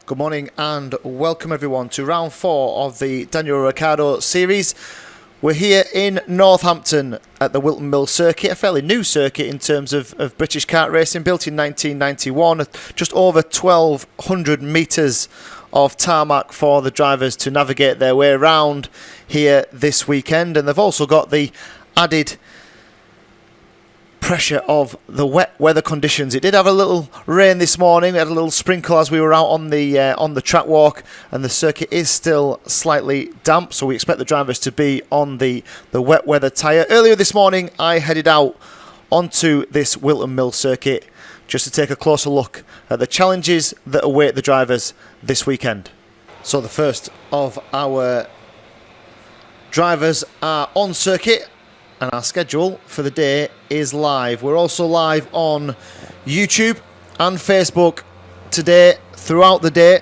Good morning and welcome everyone to round 4 of the Daniel Ricciardo Series. We're here in Northampton at the Whilton Mill circuit, a fairly new circuit in terms of British kart racing, built in 1991, just over 1,200 metres of tarmac for the drivers to navigate their way around here this weekend, and they've also got the added pressure of the wet weather conditions. It did have a little rain this morning. We had a little sprinkle as we were out on the track walk, and the circuit is still slightly damp, so we expect the drivers to be on the wet weather tyre. Earlier this morning I headed out onto this Whilton Mill circuit just to take a closer look at the challenges that await the drivers this weekend. So the first of our drivers are on circuit, and our schedule for the day is live. We're also live on YouTube and Facebook today, throughout the day.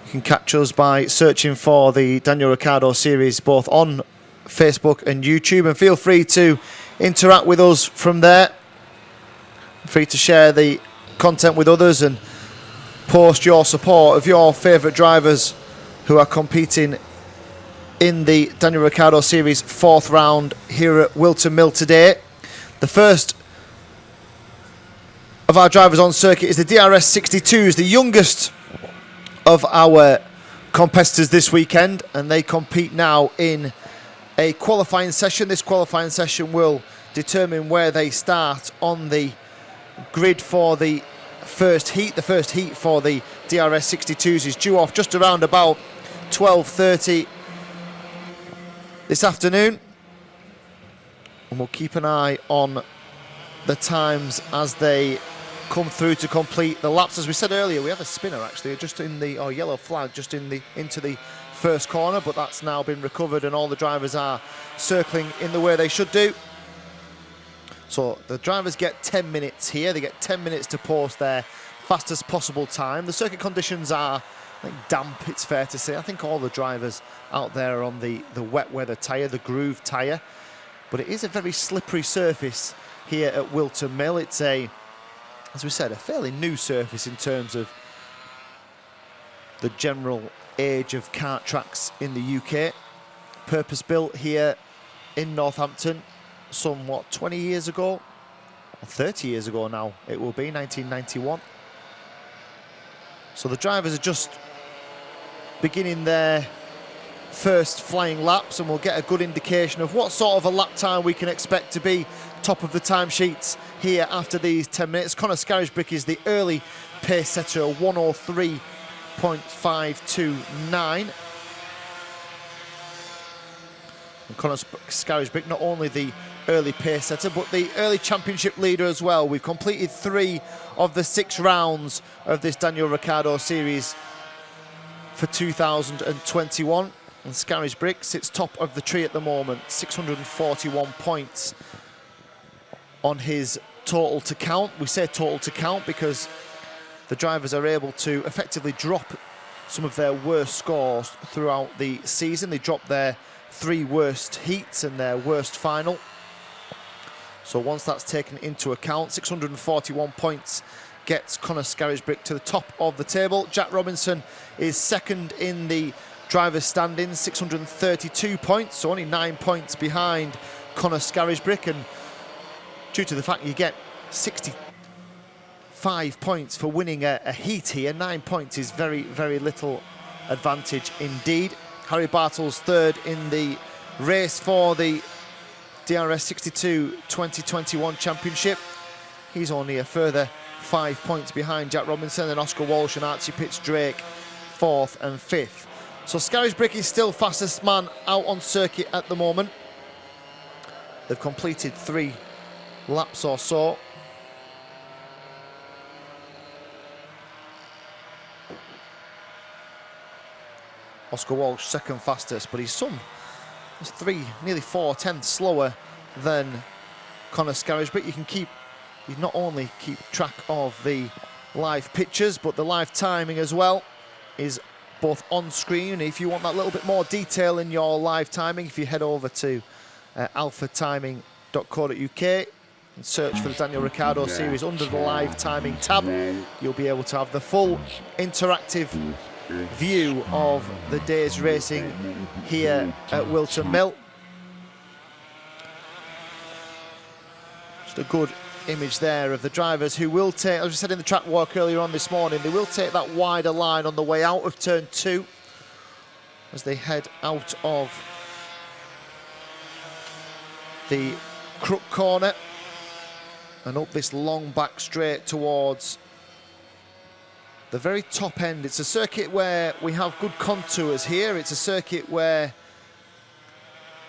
You can catch us by searching for the Daniel Ricciardo Series both on Facebook and YouTube, and feel free to interact with us from there. Free to share the content with others and post your support of your favourite drivers who are competing in the Daniel Ricciardo Series 4th round here at Whilton Mill today. The first of our drivers on circuit is the DRS62, the youngest of our competitors this weekend, and they compete now in a qualifying session. This qualifying session will determine where they start on the grid for the first heat. The first heat for the DRS62s is due off just around about 12:30 this afternoon, and we'll keep an eye on the times as they come through to complete the laps. As we said earlier, we have a spinner actually just in the yellow flag just into the first corner, but that's now been recovered and all the drivers are circling in the way they should do. So the drivers get 10 minutes here. They get 10 minutes to post their fastest possible time. The circuit conditions are damp, it's fair to say. I think all the drivers out there are on the wet weather tyre, the groove tyre, but it is a very slippery surface here at Whilton Mill. It's as we said, a fairly new surface in terms of the general age of kart tracks in the UK. Purpose built here in Northampton somewhat 20 years ago, or 30 years ago now it will be, 1991. So the drivers are just beginning their first flying laps, and we'll get a good indication of what sort of a lap time we can expect to be top of the timesheets here after these 10 minutes. Conor Scarisbrick is the early pace setter, 103.529. And Conor Scarisbrick, not only the early pace setter, but the early championship leader as well. We've completed 3 of the 6 rounds of this Daniel Ricciardo Series for 2021, and Scarisbrick sits top of the tree at the moment, 641 points on his total to count. We say total to count because the drivers are able to effectively drop some of their worst scores throughout the season. They drop their 3 worst heats and their worst final. So once that's taken into account, 641 points gets Conor Scarisbrick to the top of the table. Jack Robinson is second in the drivers' standings, 632 points, so only 9 points behind Conor Scarisbrick, and due to the fact you get 65 points for winning a heat here, 9 points is very, very little advantage indeed. Harry Bartels third in the race for the DRS62 2021 Championship. He's only a further 5 points behind Jack Robinson, and Oscar Walsh and Archie Pitts-Drake 4th and 5th. So Scarisbrick is still fastest man out on circuit at the moment. They've completed 3 laps or so. Oscar Walsh second fastest, but he's nearly 4 tenths slower than Conor Scarisbrick. You not only keep track of the live pictures, but the live timing as well is both on screen. If you want that little bit more detail in your live timing, if you head over to alphatiming.co.uk, and search for the Daniel Ricciardo Series under the live timing tab. You'll be able to have the full interactive view of the day's racing here at Whilton Mill. Just a good image there of the drivers who will take, as we said in the track walk earlier on this morning, they will take that wider line on the way out of turn 2 as they head out of the crook corner and up this long back straight towards the very top end. It's a circuit where we have good contours here. It's a circuit where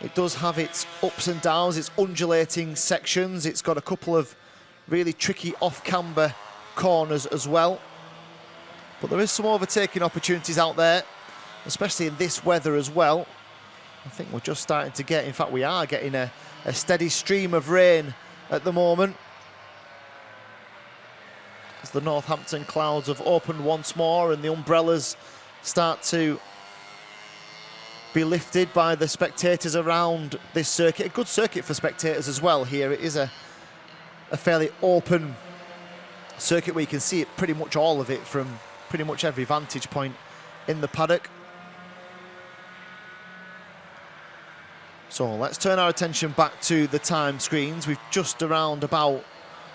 it does have its ups and downs, its undulating sections. It's got a couple of really tricky off-camber corners as well. But there is some overtaking opportunities out there, especially in this weather as well. I think we're just starting to get, in fact we are getting a steady stream of rain at the moment, as the Northampton clouds have opened once more and the umbrellas start to be lifted by the spectators around this circuit. A good circuit for spectators as well here. It is a fairly open circuit where you can see it, pretty much all of it, from pretty much every vantage point in the paddock. So let's turn our attention back to the time screens. We've just around about,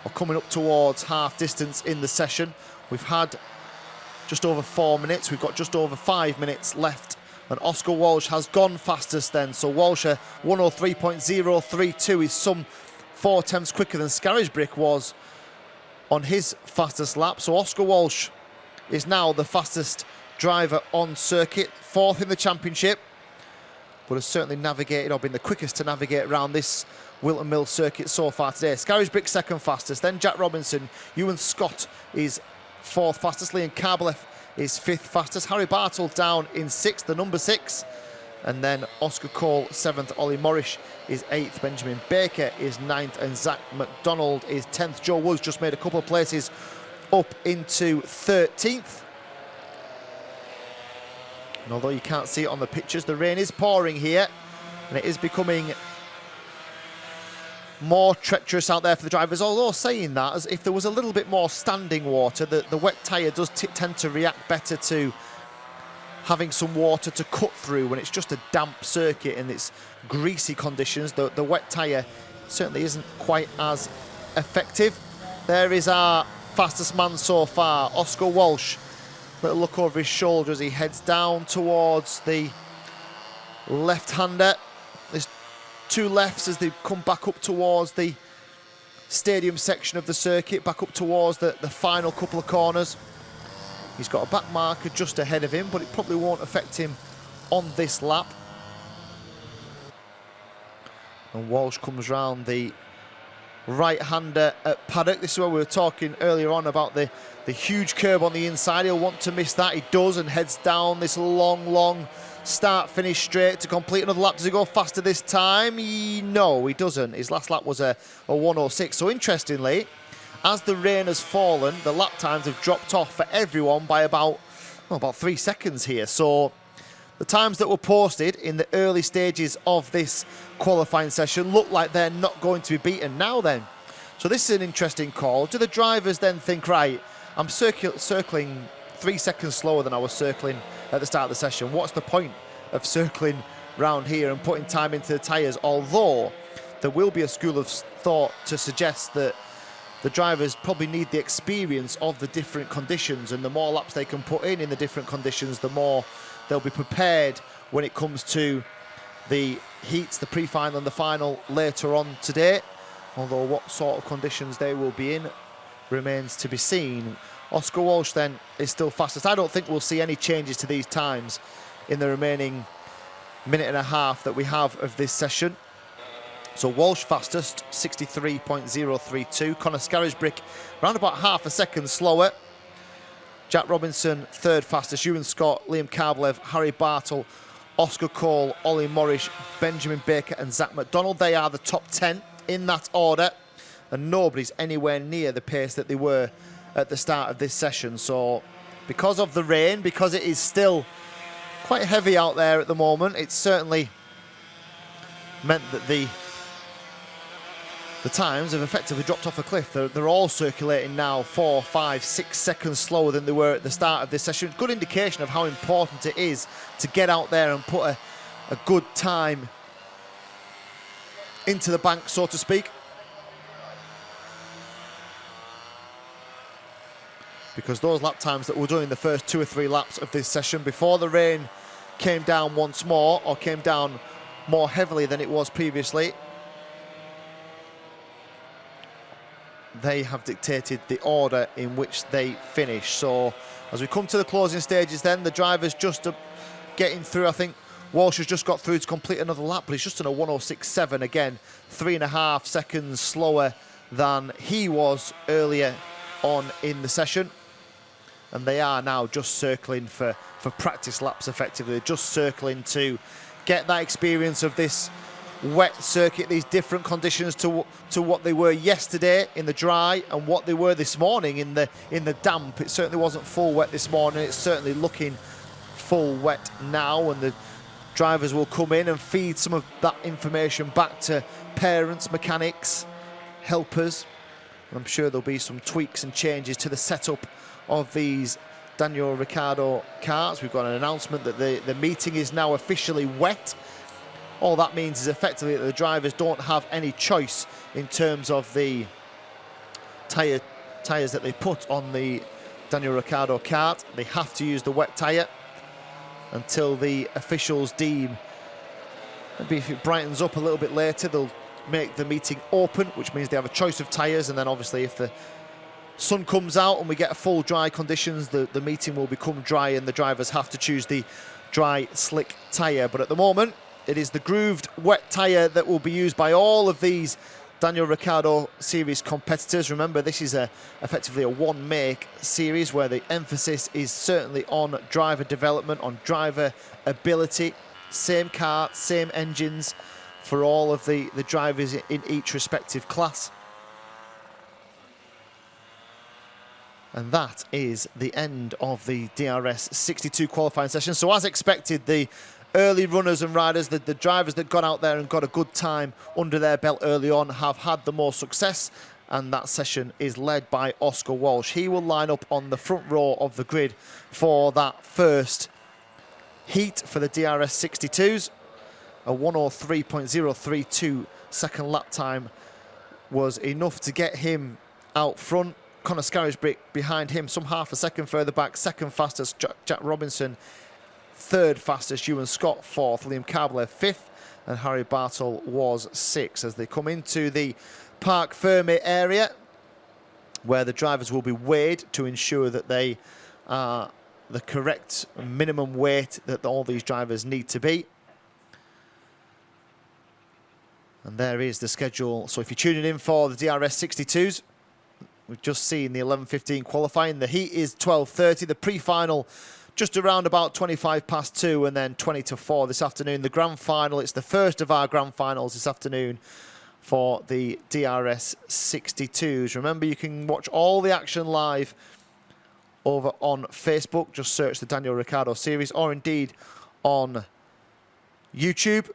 or coming up towards half distance in the session. We've had just over 4 minutes. We've got just over 5 minutes left. And Oscar Walsh has gone fastest then. So Walsh 103.032 is some 4 tenths quicker than Scarisbrick was on his fastest lap. So Oscar Walsh is now the fastest driver on circuit, 4th in the championship, but has certainly navigated, or been the quickest to navigate around this Whilton Mill circuit so far today. Scarisbrick 2nd fastest, then Jack Robinson. Ewan Scott is 4th fastest. Liam Karbalev is 5th fastest. Harry Bartle down in 6th, the number 6. And then Oscar Cole 7th. Ollie Morris is 8th. Benjamin Baker is 9th. And Zach McDonald is 10th. Joe Woods just made a couple of places up into 13th. And although you can't see it on the pictures, the rain is pouring here, and it is becoming more treacherous out there for the drivers. Although saying that, as if there was a little bit more standing water, the wet tyre does tend to react better to having some water to cut through when it's just a damp circuit and it's greasy conditions. The wet tyre certainly isn't quite as effective. There is our fastest man so far, Oscar Walsh. Little look over his shoulder as he heads down towards the left-hander. There's 2 lefts as they come back up towards the stadium section of the circuit, back up towards the final couple of corners. He's got a back marker just ahead of him, but it probably won't affect him on this lap. And Walsh comes round the right-hander at paddock. This is where we were talking earlier on about the huge curb on the inside. He'll want to miss that. He does, and heads down this long start-finish straight to complete another lap. Does he go faster this time? No, he doesn't. His last lap was a 1:06. So interestingly, as the rain has fallen, the lap times have dropped off for everyone by about 3 seconds here. So the times that were posted in the early stages of this qualifying session look like they're not going to be beaten now then. So this is an interesting call. Do the drivers then think, right, I'm circling 3 seconds slower than I was circling at the start of the session. What's the point of circling round here and putting time into the tyres? Although there will be a school of thought to suggest that the drivers probably need the experience of the different conditions, and the more laps they can put in the different conditions, the more they'll be prepared when it comes to the heats, the pre-final and the final later on today. Although what sort of conditions they will be in remains to be seen. Oscar Walsh then is still fastest. I don't think we'll see any changes to these times in the remaining minute and a half that we have of this session. So Walsh fastest, 63.032. Conor Scarisbrick around about half a second slower. Jack Robinson 3rd fastest. Ewan Scott, Liam Karbalev, Harry Bartle, Oscar Cole, Ollie Morris, Benjamin Baker and Zach McDonald. They are the top 10 in that order, and nobody's anywhere near the pace that they were at the start of this session. So because of the rain, because it is still quite heavy out there at the moment, it's certainly meant that the the times have effectively dropped off a cliff. They're all circulating now 4, 5, 6 seconds slower than they were at the start of this session. Good indication of how important it is to get out there and put a good time into the bank, so to speak. Because those lap times that we're doing the first 2 or 3 laps of this session before the rain came down once more, or came down more heavily than it was previously, they have dictated the order in which they finish. So as we come to the closing stages then, the drivers just getting through. I think Walsh has just got through to complete another lap, but he's just done a 1:06.7 again, 3.5 seconds slower than he was earlier on in the session. And they are now just circling for practice laps effectively, just circling to get that experience of this wet circuit, these different conditions to what they were yesterday in the dry and what they were this morning in the damp. It certainly wasn't full wet this morning. It's certainly looking full wet now, and the drivers will come in and feed some of that information back to parents, mechanics, helpers. And I'm sure there'll be some tweaks and changes to the setup of these Daniel Ricciardo karts. We've got an announcement that the meeting is now officially wet. All that means is effectively that the drivers don't have any choice in terms of the tyres that they put on the Daniel Ricciardo kart. They have to use the wet tyre until the officials deem, maybe if it brightens up a little bit later, they'll make the meeting open, which means they have a choice of tyres, and then obviously if the sun comes out and we get full dry conditions, the meeting will become dry and the drivers have to choose the dry slick tyre. But at the moment, it is the grooved wet tyre that will be used by all of these Daniel Ricciardo Series competitors. Remember, this is effectively a one-make series where the emphasis is certainly on driver development, on driver ability. Same kart, same engines for all of the drivers in each respective class. And that is the end of the DRS62 qualifying session. So as expected, the early runners and riders, the drivers that got out there and got a good time under their belt early on, have had the more success, and that session is led by Oscar Walsh. He will line up on the front row of the grid for that first heat for the DRS62s. A 1:03.032 second lap time was enough to get him out front. Conor Scarisbrick behind him, some half a second further back. Second fastest, Jack Robinson. Third fastest, Ewan Scott. Fourth, Liam Kabler. Fifth, and Harry Bartle was sixth. As they come into the Parc Fermé area, where the drivers will be weighed to ensure that they are the correct minimum weight that all these drivers need to be. And there is the schedule. So if you're tuning in for the DRS62s, we've just seen the 11:15 qualifying. The heat is 12:30. The pre-final just around about 2, and then 3:40 this afternoon. The grand final, it's the first of our grand finals this afternoon for the DRS62s. Remember, you can watch all the action live over on Facebook. Just search the Daniel Ricciardo Series, or indeed on YouTube.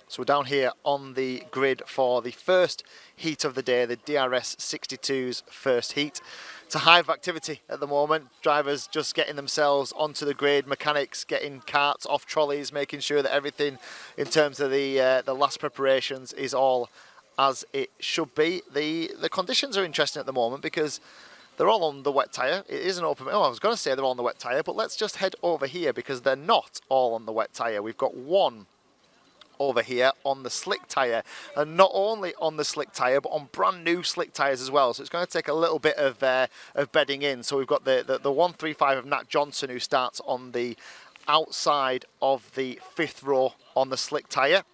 So we're down here on the grid for the first heat of the day, the DRS62's first heat. It's a hive of activity at the moment. Drivers just getting themselves onto the grid, mechanics getting carts off trolleys, making sure that everything in terms of the last preparations is all as it should be. The conditions are interesting at the moment because they're all on the wet tyre. It is an open... Oh, I was going to say they're all on the wet tyre, but let's just head over here because they're not all on the wet tyre. We've got one over here on the slick tyre, and not only on the slick tyre but on brand new slick tyres as well, so it's going to take a little bit of bedding in. So we've got the 135 of Nat Johnson, who starts on the outside of the 5th row on the slick tyre.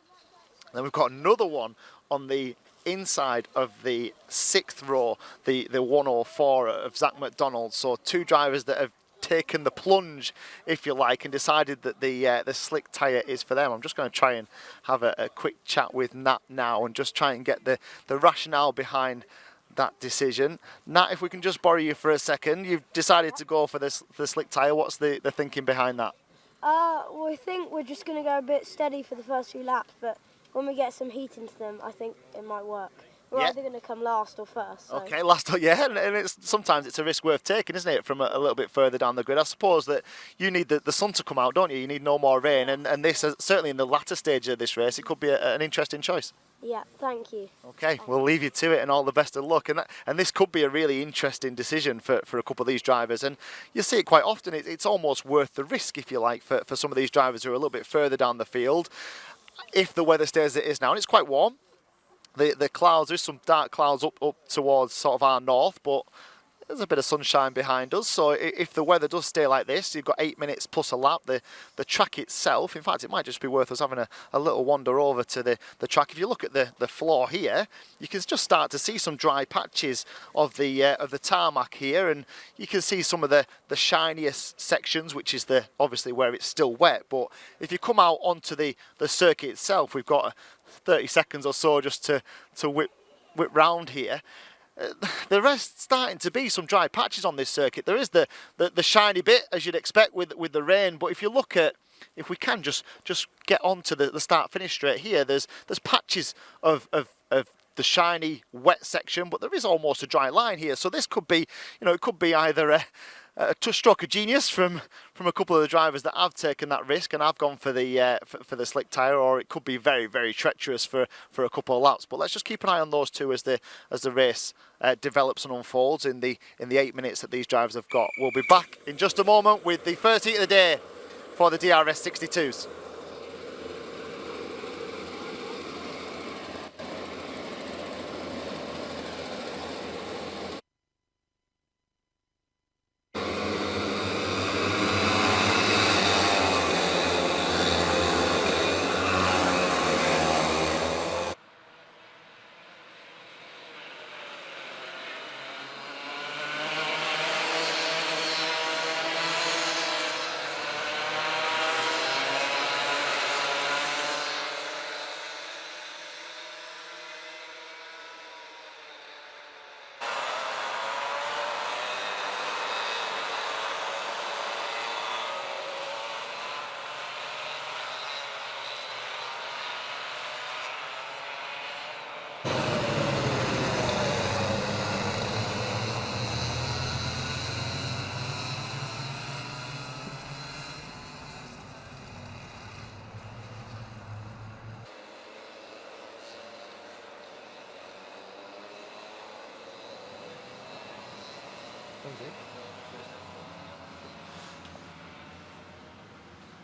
Then we've got another one on the inside of the 6th row, the 104 of Zach McDonald. So two drivers that have taken the plunge, if you like, and decided that the slick tyre is for them. I'm just going to try and have a quick chat with Nat now and just try and get the rationale behind that decision. Nat, if we can just borrow you for a second. You've decided to go for the slick tyre. What's the thinking behind that? Well, I think we're just going to go a bit steady for the first few laps, but when we get some heat into them, I think it might work. We're Yeah. either going to come last or first. So. Okay, yeah, and sometimes it's a risk worth taking, isn't it, from a little bit further down the grid. I suppose that you need the sun to come out, don't you? You need no more rain, and this, certainly in the latter stage of this race, it could be an interesting choice. Yeah, thank you. Okay, we'll leave you to it, and all the best of luck. And this could be a really interesting decision for a couple of these drivers, and you see it quite often. It's almost worth the risk, if you like, for some of these drivers who are a little bit further down the field, if the weather stays as it is now. And it's quite warm. The clouds, there's some dark clouds up towards sort of our north, but there's a bit of sunshine behind us. So if the weather does stay like this, you've got 8 minutes plus a lap. The track itself, in fact, it might just be worth us having a little wander over to the track. If you look at the floor here, you can just start to see some dry patches of the tarmac here, and you can see some of the shiniest sections, which is obviously where it's still wet. But if you come out onto the circuit itself, we've got 30 seconds or so just to whip round here. There is starting to be some dry patches on this circuit. There is the shiny bit, as you'd expect with the rain, but if you look at, if we can just get onto the start-finish straight here, there's patches of the shiny wet section, but there is almost a dry line here. So this could be, it could be either a stroke of genius from a couple of the drivers that have taken that risk and have gone for the slick tyre, or it could be very, very treacherous for a couple of laps. But let's just keep an eye on those two as the race develops and unfolds in the 8 minutes that these drivers have got. We'll be back in just a moment with the first heat of the day for the DRS62s.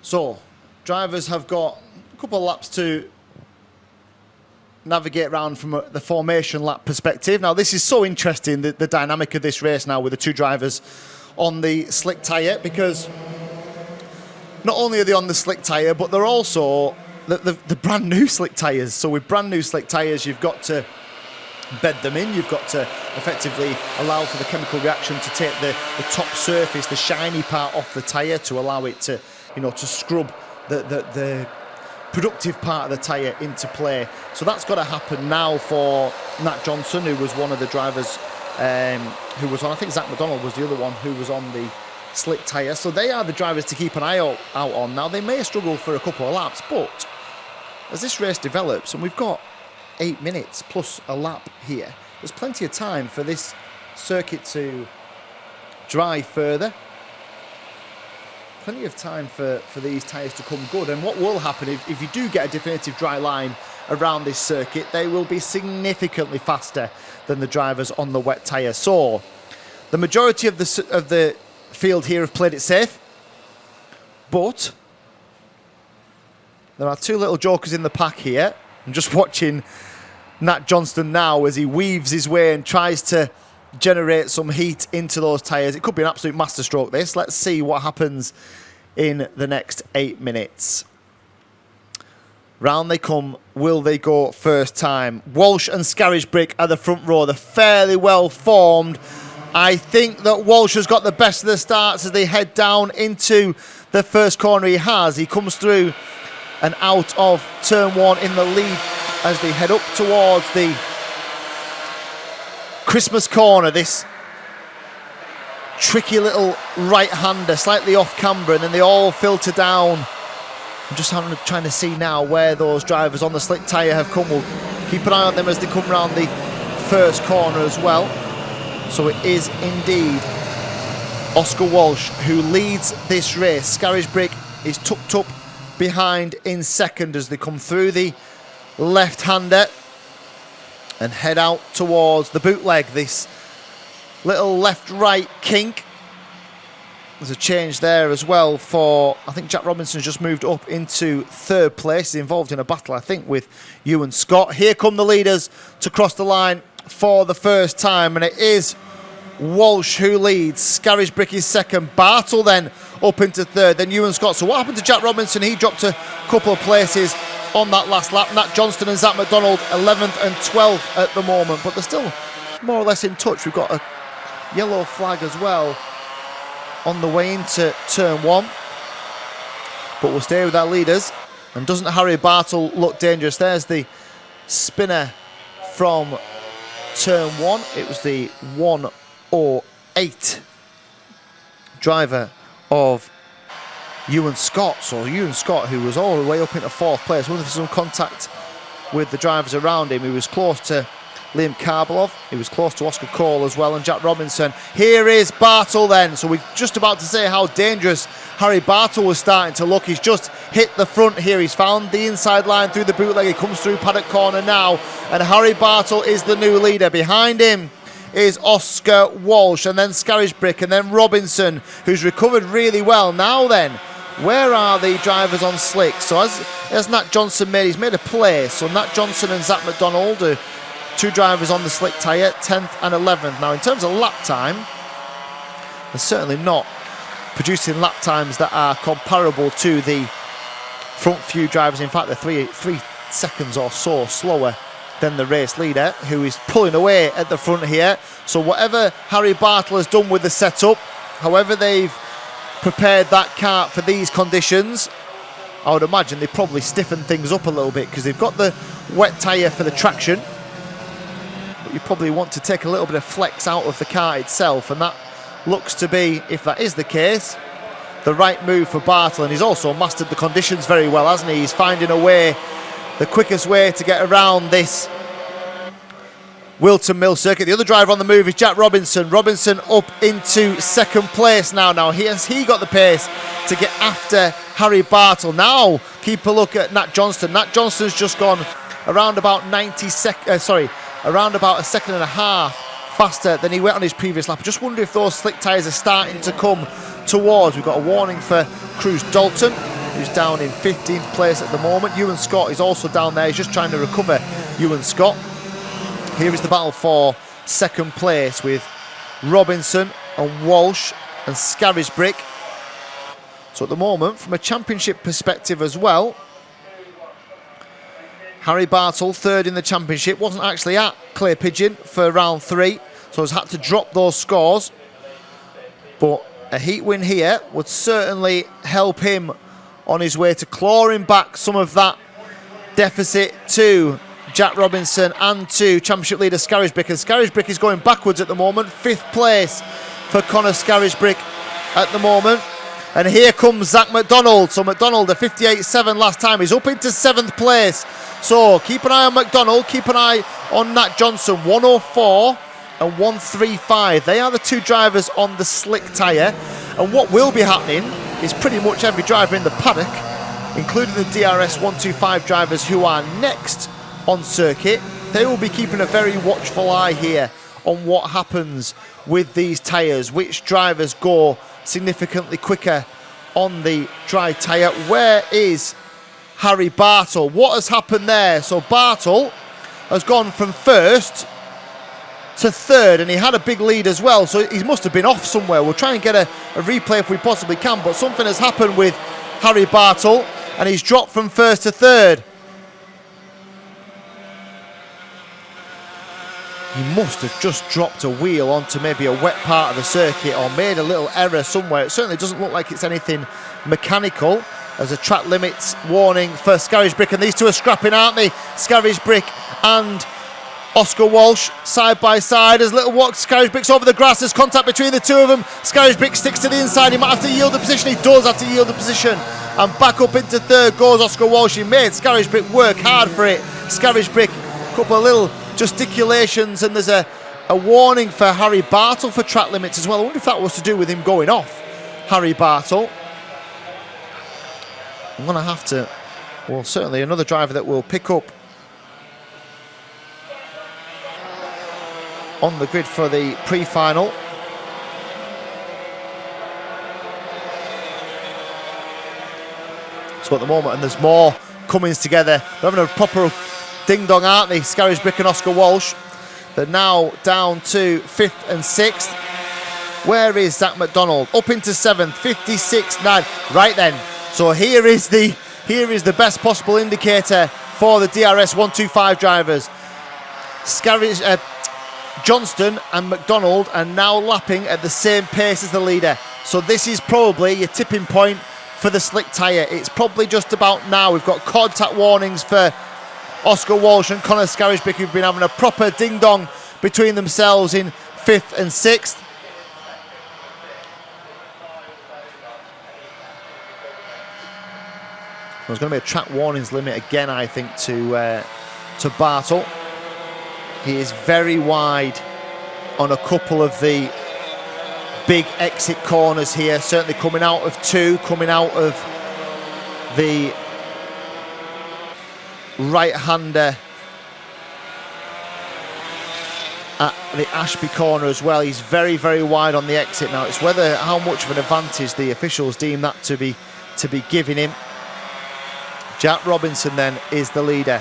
So, drivers have got a couple of laps to navigate around from the formation lap perspective. Now, this is so interesting, the dynamic of this race now with the two drivers on the slick tyre, because not only are they on the slick tyre, but they're also the brand new slick tyres. So with brand new slick tyres, you've got to bed them in. You've got to effectively allow for the chemical reaction to take the top surface, the shiny part off the tyre, to allow it to, to scrub the productive part of the tyre into play. So that's got to happen now for Nat Johnson, who was one of the drivers who was on, I think Zach McDonald was the other one who was on the slick tyre. So they are the drivers to keep an eye out on. Now, they may struggle for a couple of laps, but as this race develops, and we've got 8 minutes plus a lap here, there's plenty of time for this circuit to dry further. Plenty of time for these tyres to come good. And what will happen if you do get a definitive dry line around this circuit, they will be significantly faster than the drivers on the wet tyre. So the majority of the field here have played it safe, but there are two little jokers in the pack here. I'm just watching Nat Johnston now as he weaves his way and tries to generate some heat into those tyres. It could be an absolute masterstroke, this. Let's see what happens in the next 8 minutes. Round they come. Will they go first time? Walsh and Scarisbrick at the front row. They're fairly well formed. I think that Walsh has got the best of the starts as they head down into the first corner. He has. He comes through and out of turn one in the lead as they head up towards the Christmas corner. This tricky little right-hander, slightly off camber, and then they all filter down I'm just trying to see now where those drivers on the slick tyre have come. We'll keep an eye on them as they come round the first corner as well. So it is indeed Oscar Walsh who leads this race. Scarisbrick is tucked up behind in second as they come through the left-hander and head out towards the bootleg. This little left-right kink. There's a change there as well for, I think Jack Robinson's just moved up into third place. He's involved in a battle, I think, with Ewan Scott. Here come the leaders to cross the line for the first time, and it is Walsh who leads. Scarisbrick is second. Bartle then up into third, then Ewan Scott. So what happened to Jack Robinson? He dropped a couple of places on that last lap. Nat Johnston and Zach McDonald 11th and 12th at the moment, but they're still more or less in touch. We've got a yellow flag as well on the way into turn one, but we'll stay with our leaders. And doesn't Harry Bartle look dangerous? There's the spinner from turn one. It was the 108 driver of Ewan Scott. So Ewan Scott, who was all the way up into fourth place, with some contact with the drivers around him. He was close to Liam Karbalov, he was close to Oscar Cole as well, and Jack Robinson. Here is Bartle then. So we're just about to say how dangerous Harry Bartle was starting to look. He's just hit the front here. He's found the inside line through the bootleg. He comes through paddock corner now, and Harry Bartle is the new leader. Behind him is Oscar Walsh, and then Scarisbrick, and then Robinson, who's recovered really well. Now then, where are the drivers on slick? So as Nat Johnson he's made a play. So Nat Johnson and Zach McDonald are two drivers on the slick tyre, 10th and 11th. Now in terms of lap time, they're certainly not producing lap times that are comparable to the front few drivers. In fact, they're 3 seconds or so slower than the race leader, who is pulling away at the front here. So whatever Harry Bartle has done with the setup, however they've prepared that kart for these conditions, I would imagine they probably stiffen things up a little bit, because they've got the wet tyre for the traction, but you probably want to take a little bit of flex out of the kart itself, and that looks to be, if that is the case, the right move for Bartle. And he's also mastered the conditions very well, hasn't he? He's finding a way, the quickest way to get around this Whilton Mill circuit. The other driver on the move is Jack Robinson. Robinson up into second place now. Now he got the pace to get after Harry Bartle. Now keep a look at Nat Johnston. Nat Johnston's just gone around about around about a second and a half faster than he went on his previous lap. I just wonder if those slick tyres are starting to come towards. We've got a warning for Cruz Dalton, who's down in 15th place at the moment. Ewan Scott is also down there. He's just trying to recover Ewan Scott. Here is the battle for second place with Robinson and Walsh and Scarisbrick. So at the moment, from a championship perspective as well, Harry Bartle, third in the championship, wasn't actually at Clay Pigeon for round 3, so has had to drop those scores. But a heat win here would certainly help him on his way to clawing back some of that deficit to Jack Robinson and to championship leader Scarisbrick. And Scarisbrick is going backwards at the moment. 5th place for Connor Scarisbrick at the moment. And here comes Zach McDonald. So McDonald, a 58.7 last time, is up into 7th place. So keep an eye on McDonald, keep an eye on Nat Johnson. 104 and 135. They are the two drivers on the slick tyre. And what will be happening is pretty much every driver in the paddock, including the DRS125 drivers who are next on circuit, they will be keeping a very watchful eye here on what happens with these tyres, which drivers go significantly quicker on the dry tyre. Where is Harry Bartle? What has happened there? So Bartle has gone from 1st to 3rd, and he had a big lead as well, so he must have been off somewhere. We'll try and get a replay if we possibly can, but something has happened with Harry Bartle, and he's dropped from 1st to 3rd. He must have just dropped a wheel onto maybe a wet part of the circuit, or made a little error somewhere. It certainly doesn't look like it's anything mechanical. There's a track limits warning for Scarisbrick, and these two are scrapping, aren't they? Scarisbrick and Oscar Walsh side by side as little walk. Scarisbrick's over the grass. There's contact between the two of them. Scarisbrick sticks to the inside. He might have to yield the position. He does have to yield the position and back up into third goes Oscar Walsh. He made Scarisbrick work hard for it. Scarisbrick, a couple of little gesticulations, and there's a warning for Harry Bartle for track limits as well. I wonder if that was to do with him going off, Harry Bartle. I'm going to have to, well, certainly another driver that will pick up on the grid for the pre-final. So at the moment, and there's more Cummins together. They're having a proper ding-dong, aren't they? Scarisbrick and Oscar Walsh. They're now down to 5th and 6th. Where is Zach McDonald? Up into 7th, 56.9. Right then. So here is the best possible indicator for the DRS125 drivers. Johnston and McDonald are now lapping at the same pace as the leader. So this is probably your tipping point for the slick tyre. It's probably just about now. We've got contact warnings for Oscar Walsh and Conor Scarisbrick, who've been having a proper ding-dong between themselves in 5th and 6th. There's going to be a track warnings limit again, I think, to Bartle. He is very wide on a couple of the big exit corners here, certainly coming out of 2, coming out of the right-hander at the Ashby corner as well. He's very, very wide on the exit now. It's how much of an advantage the officials deem that to be giving him. Jack Robinson then is the leader.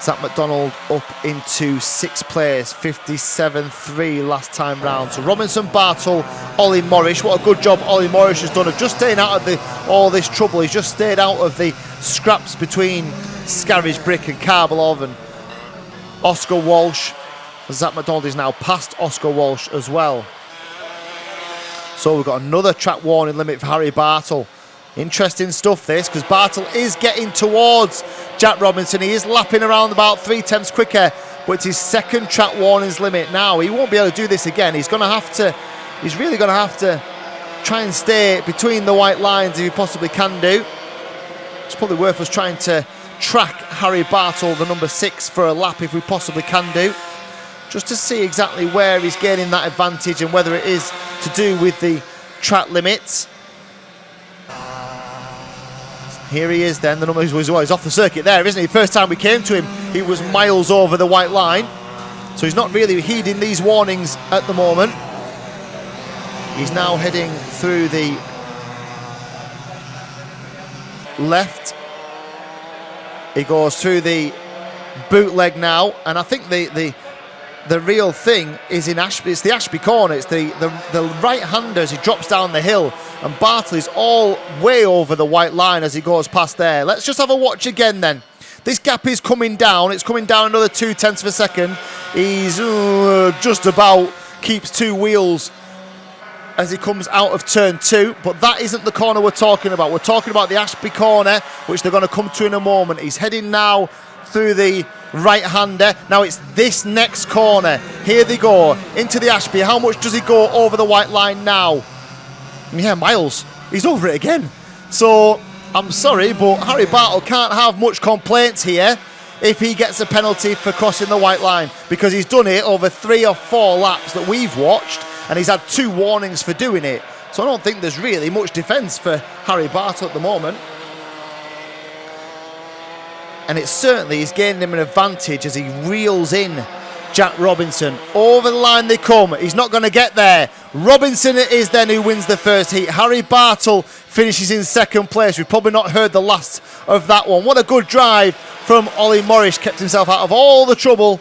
Zach McDonald up into 6th place, 57.3 last time round. So Robinson, Bartle, Ollie Morris. What a good job Ollie Morris has done of just staying out of all this trouble. He's just stayed out of the scraps between Scarisbrick and Karbalov and Oscar Walsh. Zach McDonald is now past Oscar Walsh as well. So we've got another track warning limit for Harry Bartle. Interesting stuff this, because Bartle is getting towards Jack Robinson. He is lapping around about 3/10 quicker, but it's his second track warnings limit now. He won't be able to do this again. He's really going to have to try and stay between the white lines if he possibly can do. It's probably worth us trying to track Harry Bartle, the number 6, for a lap if we possibly can do, just to see exactly where he's gaining that advantage and whether it is to do with the track limits. Here he is then, the number he's off the circuit there, isn't he? First time we came to him, he was miles over the white line. So he's not really heeding these warnings at the moment. He's now heading through the left. He goes through the bootleg now, and I think the real thing is in Ashby. It's the Ashby corner. It's the right-hander as he drops down the hill, and Bartle is all way over the white line as he goes past there. Let's just have a watch again then. This gap is coming down. It's coming down another 0.2 of a second. He's just about keeps 2 wheels as he comes out of turn 2, but that isn't the corner we're talking about. We're talking about the Ashby corner, which they're going to come to in a moment. He's heading now through the right-hander. Now it's this next corner. Here they go into the Ashby. How much does he go over the white line now? Yeah, miles. He's over it again. So I'm sorry, but Harry Bartle can't have much complaints here if he gets a penalty for crossing the white line, because he's done it over 3 or 4 laps that we've watched, and he's had 2 warnings for doing it. So I don't think there's really much defence for Harry Bartle at the moment. And it certainly is gaining him an advantage as he reels in Jack Robinson. Over the line they come. He's not going to get there. Robinson it is then who wins the first heat. Harry Bartle finishes in 2nd place. We've probably not heard the last of that one. What a good drive from Ollie Morris. Kept himself out of all the trouble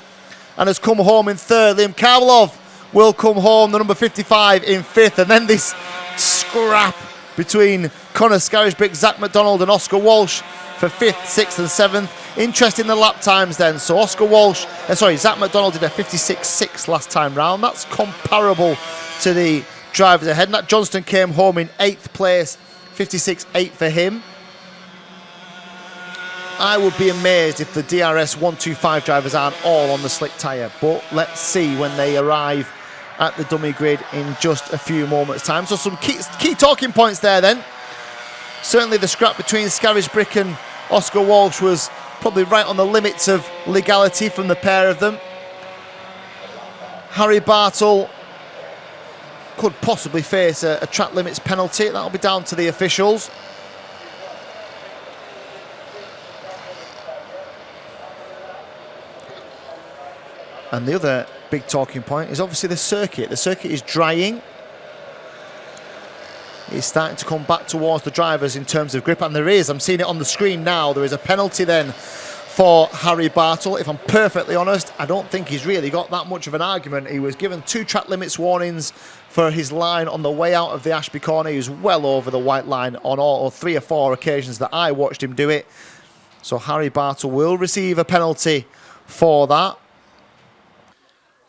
and has come home in 3rd. Liam Karbalov will come home, the number 55, in 5th. And then this scrap between Conor Scarisbrick, Zach McDonald and Oscar Walsh for 5th, 6th and 7th. Interesting the lap times then. So Zach McDonald did a 56.6 last time round. That's comparable to the drivers ahead. And that Johnston came home in 8th place, 56.8 for him. I would be amazed if the DRS125 drivers aren't all on the slick tyre, but let's see when they arrive at the dummy grid in just a few moments' time. So some key talking points there then. Certainly the scrap between Scarisbrick and Oscar Walsh was probably right on the limits of legality from the pair of them. Harry Bartle could possibly face a track limits penalty. That'll be down to the officials. And the other big talking point is obviously the circuit. The circuit is drying. It's starting to come back towards the drivers in terms of grip, and there is, I'm seeing it on the screen now, there is a penalty then for Harry Bartle. If I'm perfectly honest, I don't think he's really got that much of an argument. He was given 2 track limits warnings for his line on the way out of the Ashby corner. He was well over the white line on all, or 3 or 4 occasions that I watched him do it. So Harry Bartle will receive a penalty for that.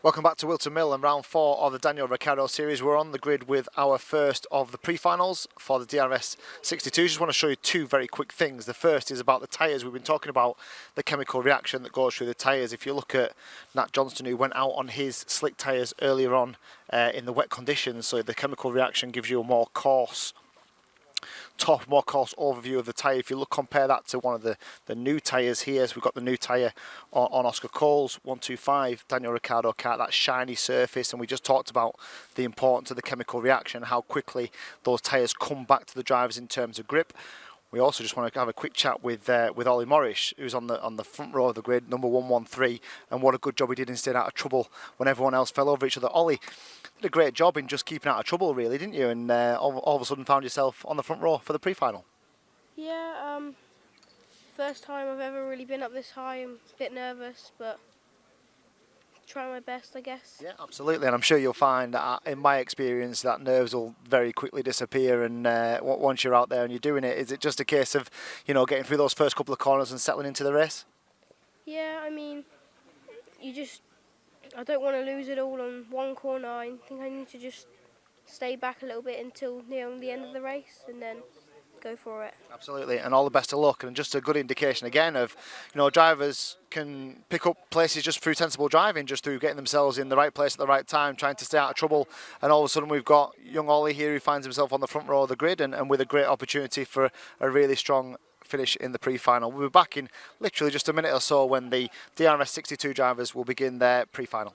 Welcome back to Whilton Mill and round 4 of the Daniel Ricciardo Series. We're on the grid with our first of the pre-finals for the DRS62. Just want to show you 2 very quick things. The first is about the tyres. We've been talking about the chemical reaction that goes through the tyres. If you look at Nat Johnston, who went out on his slick tyres earlier on in the wet conditions, so the chemical reaction gives you a more coarse overview of the tyre. If you compare that to one of the new tyres here, so we've got the new tyre on Oscar Cole's 125 Daniel Ricciardo kart, that shiny surface, and we just talked about the importance of the chemical reaction, how quickly those tyres come back to the drivers in terms of grip. We also just want to have a quick chat with Ollie Morris, who's on the front row of the grid, number 113, and what a good job he did in staying out of trouble when everyone else fell over each other. Ollie did a great job in just keeping out of trouble, really, didn't you? And all of a sudden found yourself on the front row for the pre-final. Yeah, first time I've ever really been up this high. I'm a bit nervous, but try my best, I guess. Yeah, absolutely, and I'm sure you'll find that, in my experience, that nerves will very quickly disappear, and once you're out there and you're doing it, is it just a case of, you know, getting through those first couple of corners and settling into the race? Yeah, I mean, I don't want to lose it all on one corner. I think I need to just stay back a little bit until near the end of the race and then go for it. Absolutely, and all the best of luck, and just a good indication again of, you know, drivers can pick up places just through sensible driving, just through getting themselves in the right place at the right time, trying to stay out of trouble, and all of a sudden we've got young Ollie here who finds himself on the front row of the grid and with a great opportunity for a really strong finish in the pre-final. We'll be back in literally just a minute or so when the DRS62 drivers will begin their pre-final.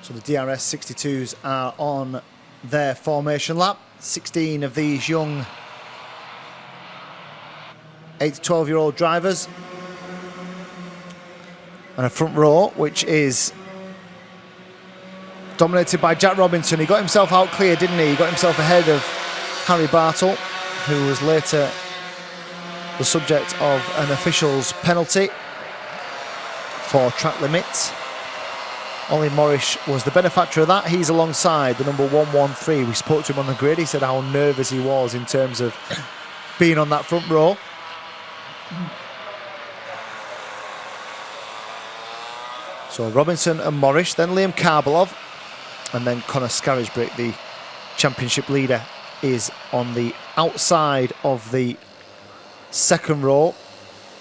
So the DRS62s are on their formation lap. 16 of these young 8 to 12-year-old drivers. And a front row, which is dominated by Jack Robinson. He got himself out clear, didn't he? He got himself ahead of Harry Bartle, who was later the subject of an official's penalty for track limits. Ollie Morris was the benefactor of that. He's alongside the number 113. We spoke to him on the grid. He said how nervous he was in terms of being on that front row. So Robinson and Morris, then Liam Karbalov, And then Conor Scarisbrick, the championship leader, is on the outside of the second row.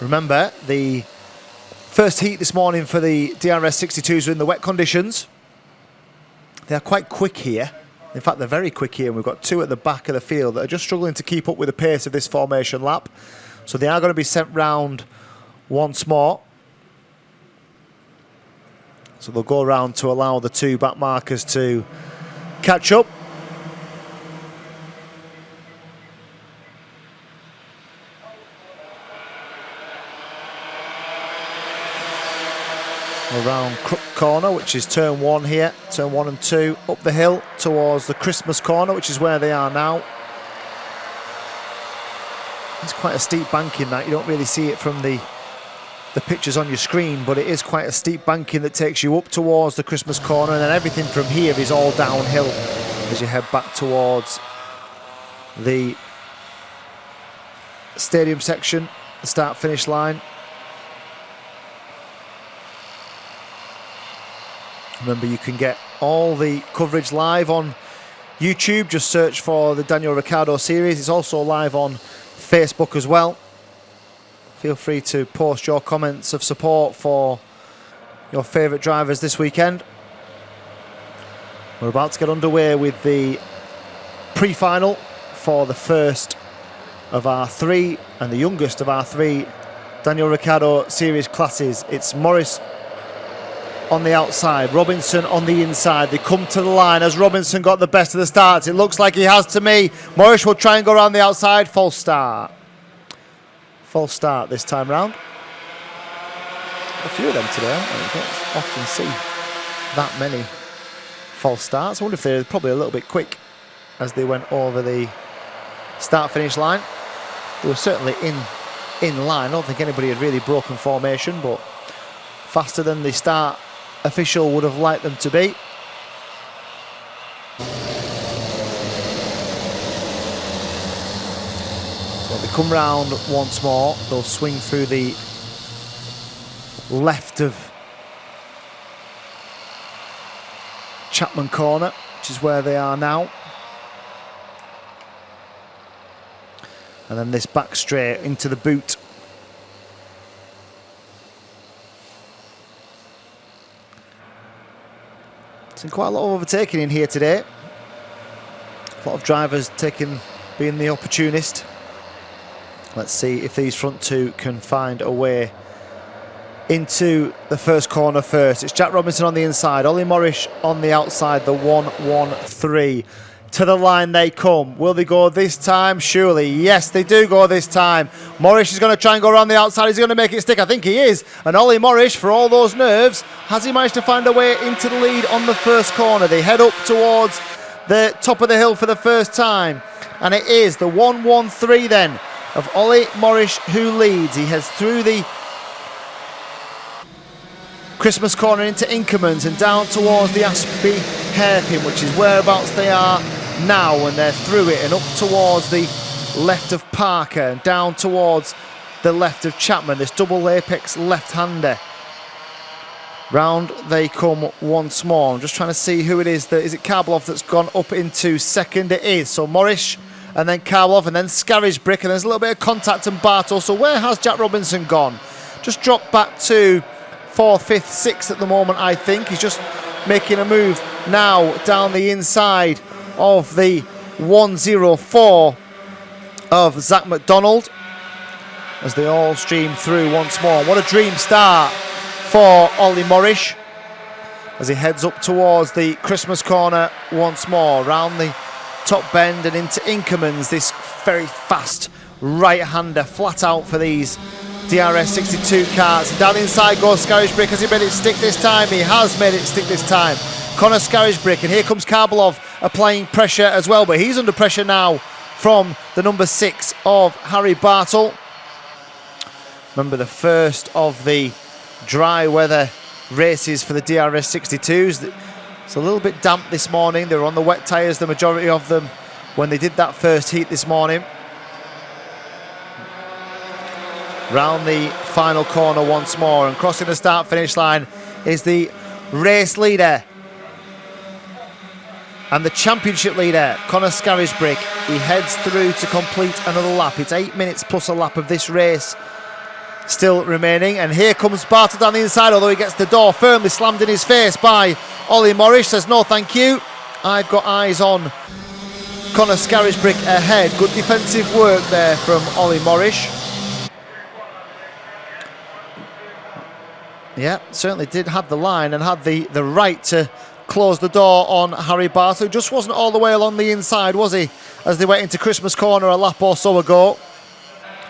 Remember, the first heat this morning for the DRS62s are in the wet conditions. They are quite quick here. In fact, they're very quick here. And we've got two at the back of the field that are just struggling to keep up with the pace of this formation lap. So they are going to be sent round once more. So they'll go around to allow the two back markers to catch up. Around Crook Corner, which is turn 1 here, turn 1 and 2, up the hill towards the Christmas Corner, which is where they are now. It's quite a steep banking that. You don't really see it from the pictures on your screen, but it is quite a steep banking that takes you up towards the Christmas Corner, and then everything from here is all downhill as you head back towards the stadium section, the start-finish line. Remember, you can get all the coverage live on YouTube. Just search for the Daniel Ricciardo Series. It's also live on Facebook as well. Feel free to post your comments of support for your favourite drivers this weekend. We're about to get underway with the pre-final for the first of our three and the youngest of our three Daniel Ricciardo Series classes. It's Morris on the outside, Robinson on the inside. They come to the line. Has Robinson got the best of the starts? It looks like he has to me. Morris will try and go around the outside. False start. False start this time round. A few of them today, aren't there? You don't often see that many false starts. I wonder if they're probably a little bit quick as they went over the start-finish line. They were certainly in line. I don't think anybody had really broken formation, but faster than the start official would have liked them to be. So they come round once more. They'll swing through the left of Chapman Corner, which is where they are now. And then this back straight into the boot. Seen quite a lot of overtaking in here today. A lot of drivers being the opportunist. Let's see if these front two can find a way into the first corner first. It's Jack Robinson on the inside, Ollie Morris on the outside, the 1-1-3. To the line they come. Will they go this time? Surely. Yes, they do go this time. Morris is going to try and go around the outside. He's going to make it stick. I think he is. And Ollie Morris, for all those nerves, has he managed to find a way into the lead on the first corner? They head up towards the top of the hill for the first time. And it is the 1-1-3 then of Ollie Morris who leads. He heads through the Christmas Corner into Inkermans and down towards the Aspie hairpin, which is whereabouts they are now, and they're through it and up towards the left of Parker and down towards the left of Chapman, this double apex left-hander. Round they come once more. I'm just trying to see who it is. Is it Karloff that's gone up into second? It is. So Morris and then Karloff and then Scarisbrick, and there's a little bit of contact and Bartle. So where has Jack Robinson gone? Just dropped back to 4th, 5th, 6th at the moment, I think. He's just making a move now down the inside of the 104 of Zach McDonald as they all stream through once more. What a dream start for Ollie Morris as he heads up towards the Christmas Corner once more, round the top bend and into Inkermans, this very fast right-hander, flat out for these DRS62 cars. And down the inside goes Scarisbrick. Has he made it stick this time? He has made it stick this time. Conor Scarisbrick, and here comes Karloff applying pressure as well, but he's under pressure now from the number 6 of Harry Bartle. Remember, the first of the dry weather races for the DRS62s. It's a little bit damp this morning. They were on the wet tyres, the majority of them, when they did that first heat this morning. Round the final corner once more, and crossing the start-finish line is the race leader, And the championship leader, Conor Scarisbrick, he heads through to complete another lap. It's 8 minutes plus a lap of this race still remaining. And here comes Bartle down the inside, although he gets the door firmly slammed in his face by Ollie Morris. Says, no, thank you. I've got eyes on Conor Scarisbrick ahead. Good defensive work there from Ollie Morris. Yeah, certainly did have the line and had the right to close the door on Harry Bartle, who just wasn't all the way along the inside, was he, as they went into Christmas corner a lap or so ago.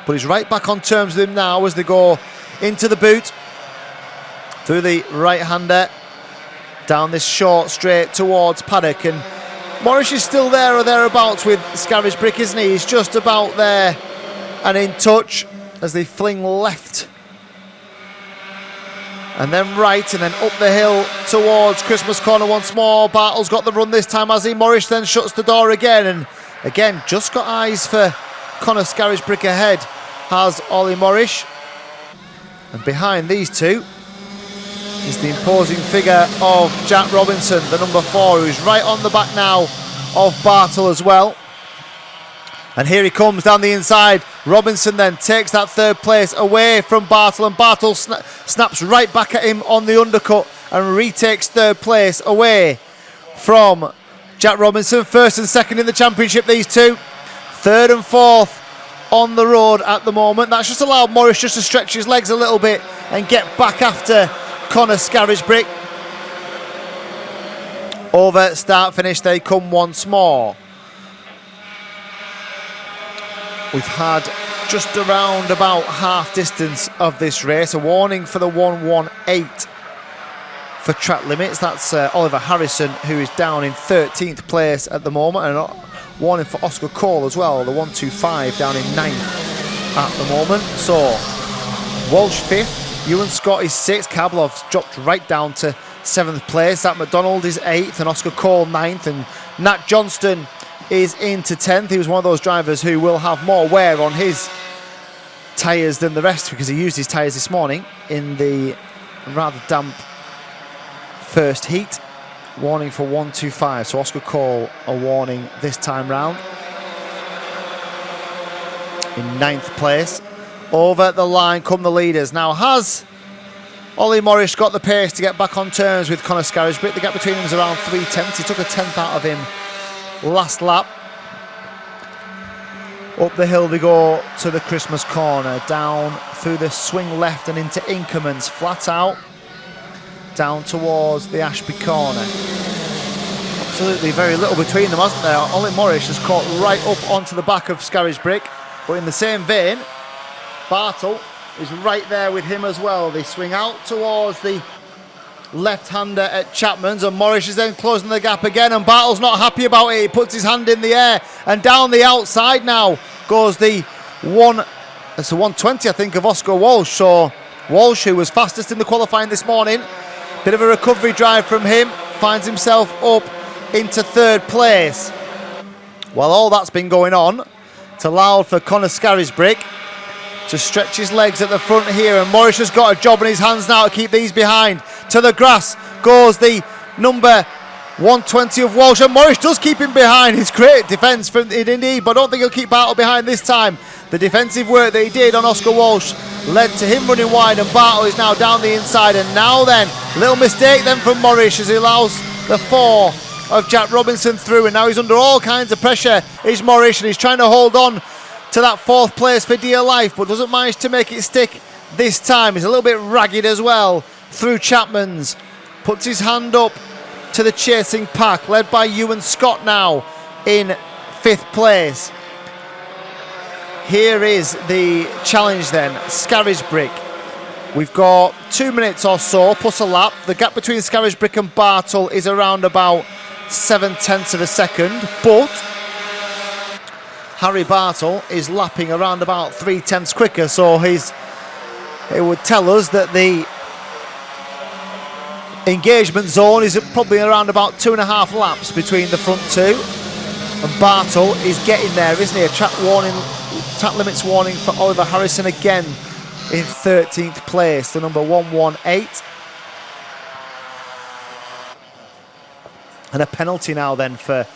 But he's right back on terms with him now as they go into the boot through the right-hander down this short straight towards paddock. And Morris is still there or thereabouts with Scarisbrick, isn't he? He's just about there and in touch as they fling left and then right and then up the hill towards Christmas corner once more. Bartle's got the run this time, has he? Morris then shuts the door again, and again just got eyes for Conor Scarisbrick ahead has Ollie Morris. And behind these two is the imposing figure of Jack Robinson, the number 4, who's right on the back now of Bartle as well. And here he comes down the inside. Robinson then takes that third place away from Bartle, and Bartle snaps right back at him on the undercut and retakes third place away from Jack Robinson. First and second in the championship, these two. Third and fourth on the road at the moment. That's just allowed Morris just to stretch his legs a little bit and get back after Conor Scarisbrick. Over start finish they come once more. We've had just around about half distance of this race. A warning for the 118 for track limits. That's Oliver Harrison, who is down in 13th place at the moment, and a warning for Oscar Cole as well, the 125 down in 9th at the moment. So Walsh 5th, Ewan Scott is 6th, Kablov's dropped right down to 7th place. Zach McDonald is 8th and Oscar Cole 9th, and Nat Johnston is into 10th. He was one of those drivers who will have more wear on his tyres than the rest because he used his tyres this morning in the rather damp first heat. Warning for 125, so Oscar Cole a warning this time round. In 9th place. Over the line come the leaders. Now, has Ollie Morris got the pace to get back on terms with Conor Scarisbrick? The gap between them is around 3/10. He took a 10th out of him last lap. Up the hill they go to the Christmas corner, down through the swing left and into Inkermans, flat out, down towards the Ashby corner. Absolutely very little between them, hasn't there? Ollie Morris has caught right up onto the back of Scarisbrick, but in the same vein, Bartle is right there with him as well. They swing out towards the left-hander at Chapman's, and Morris is then closing the gap again, and Bartle's not happy about it. He puts his hand in the air, and down the outside now goes the 120, I think, of Oscar Walsh. So Walsh, who was fastest in the qualifying this morning, bit of a recovery drive from him, finds himself up into 3rd place. While all that's been going on, it's allowed for Conor Scarisbrick to stretch his legs at the front here, and Morris has got a job in his hands now to keep these behind. To the grass goes the number 120 of Walsh, and Morris does keep him behind. It's great defence from it indeed, but I don't think he'll keep Bartle behind this time. The defensive work that he did on Oscar Walsh led to him running wide, and Bartle is now down the inside. And now then, little mistake then from Morris as he allows the 4 of Jack Robinson through, and now he's under all kinds of pressure, is Morris, and he's trying to hold on to that 4th place for dear life, but doesn't manage to make it stick this time. He's a little bit ragged as well through Chapman's, puts his hand up to the chasing pack, led by Ewan Scott now in 5th place. Here is the challenge then, Scarisbrick. We've got 2 minutes or so plus a lap. The gap between Scarisbrick and Bartle is around about 7/10 of a second, but Harry Bartle is lapping around about 3/10 quicker, so it would tell us that the engagement zone is probably around about 2.5 laps between the front two, and Bartle is getting there, isn't he? A track limits warning for Oliver Harrison again in 13th place, the number 118. And a penalty now then for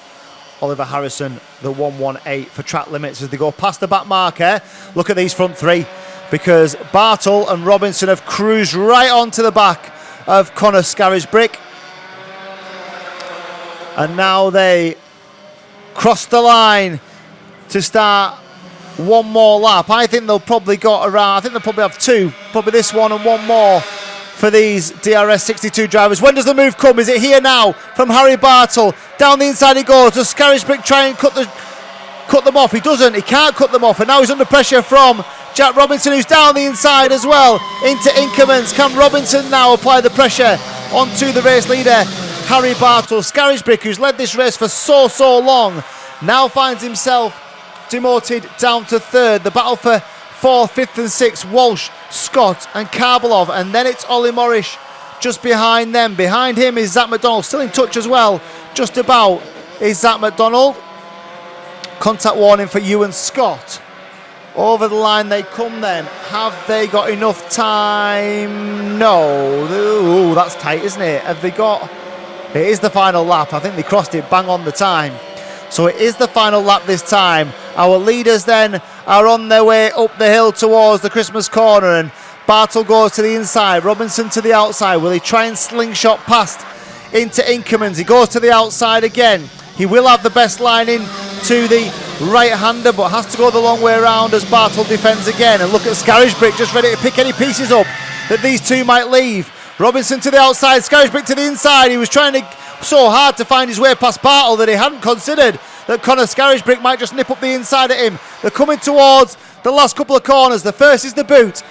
Oliver Harrison, the 118 for track limits as they go past the back marker. Look at these front three, because Bartle and Robinson have cruised right onto the back of Conor Scarisbrick. And now they cross the line to start one more lap. I think they'll probably have two, probably this one and one more for these DRS62 drivers. When does the move come? Is it here now from Harry Bartle? Down the inside he goes. Does Scarisbrick try and cut them off? He doesn't. He can't cut them off. And now he's under pressure from Jack Robinson, who's down the inside as well into increments. Can Robinson now apply the pressure onto the race leader, Harry Bartle? Scarisbrick, who's led this race for so long, now finds himself demoted down to third. The battle for fourth, fifth and sixth, Walsh, Scott and Karbalov, and then it's Ollie Morris just behind them. Behind him is Zach McDonald, still in touch as well, just about, is Zach McDonald. Contact warning for Ewan Scott. Over the line they come then. Have they got enough time? No. Ooh, that's tight, isn't it? Have they got... It is the final lap. I think they crossed it bang on the time. So it is the final lap this time. Our leaders then are on their way up the hill towards the Christmas corner, and Bartle goes to the inside, Robinson to the outside. Will he try and slingshot past into Inkermans? He goes to the outside again. He will have the best line in to the right-hander, but has to go the long way around as Bartle defends again. And look at Scarisbrick just ready to pick any pieces up that these two might leave. Robinson to the outside, Scarisbrick to the inside. He was trying so hard to find his way past Bartle that he hadn't considered that Conor Scarisbrick might just nip up the inside at him. They're coming towards the last couple of corners. The first is the boot.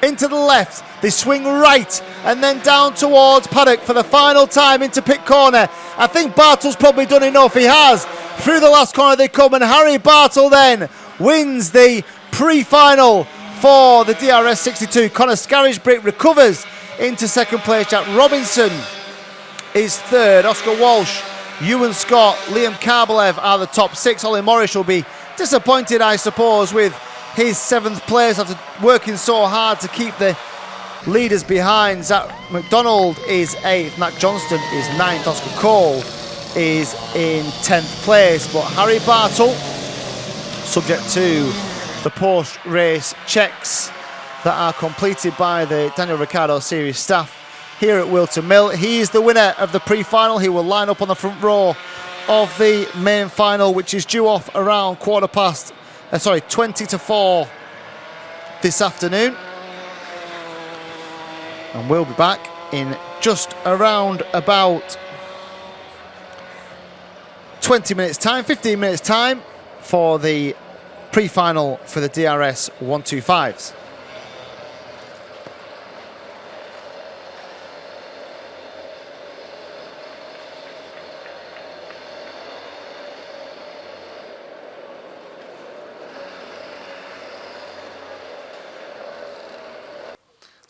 Into the left, they swing right and then down towards Paddock for the final time into pit corner. I think Bartle's probably done enough. He has. Through the last corner they come, and Harry Bartle then wins the pre-final for the DRS62. Conor Scarisbrick recovers into second place. Jack Robinson is third. Oscar Walsh, Ewan Scott, Liam Karbalev are the top six. Ollie Morris will be disappointed, I suppose, with his seventh place after working so hard to keep the leaders behind. Zach McDonald is eighth, Matt Johnston is ninth, Oscar Cole is in 10th place. But Harry Bartle, subject to the post-race checks that are completed by the Daniel Ricciardo Series staff here at Whilton Mill, he is the winner of the pre-final. He will line up on the front row of the main final, which is due off around 20 to 4 this afternoon. And we'll be back in just around about 20 minutes time, 15 minutes time for the pre-final for the DRS 125s.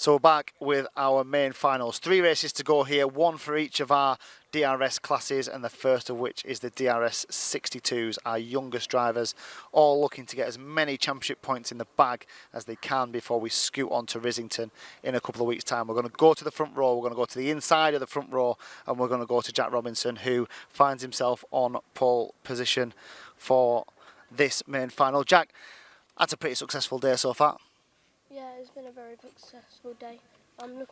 So we're back with our main finals. 3 races to go here, 1 for each of our DRS classes, and the first of which is the DRS62s, our youngest drivers, all looking to get as many championship points in the bag as they can before we scoot on to Rissington in a couple of weeks' time. We're going to go to the front row, we're going to go to the inside of the front row, and we're going to go to Jack Robinson, who finds himself on pole position for this main final. Jack, that's a pretty successful day so far. Yeah, it's been a very successful day. I'm looking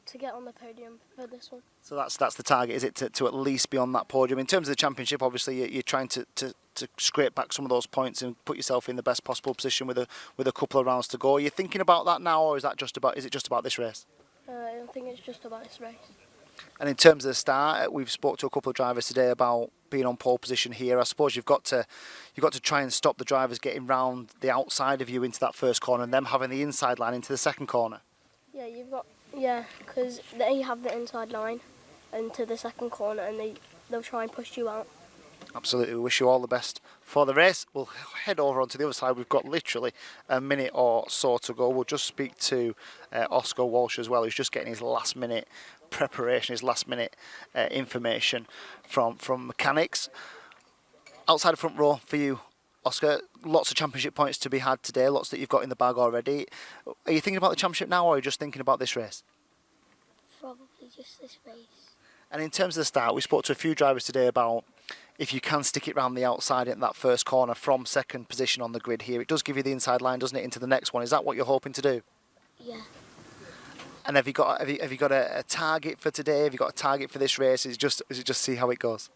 to get on the podium for this one. So that's the target, is it, to at least be on that podium? In terms of the championship, obviously you're trying to scrape back some of those points and put yourself in the best possible position with a couple of rounds to go. Are you thinking about that now, or is it just about this race? I don't think it's just about this race. And in terms of the start, we've spoke to a couple of drivers today about being on pole position here. I suppose you've got to try and stop the drivers getting round the outside of you into that first corner and them having the inside line into the second corner. Yeah, because they have the inside line into the second corner and they'll try and push you out. Absolutely, we wish you all the best for the race. We'll head over onto the other side. We've got literally a minute or so to go. We'll just speak to Oscar Walsh as well, who's just getting his last minute preparation, his last minute information from mechanics. Outside the front row for you, Oscar, lots of championship points to be had today, lots that you've got in the bag already. Are you thinking about the championship now, or are you just thinking about this race? Probably just this race. And in terms of the start, we spoke to a few drivers today about if you can stick it round the outside in that first corner from second position on the grid here. It does give you the inside line, doesn't it, into the next one? Is that what you're hoping to do? Yeah. And have you got a target for today? Have you got a target for this race? Is it just see how it goes?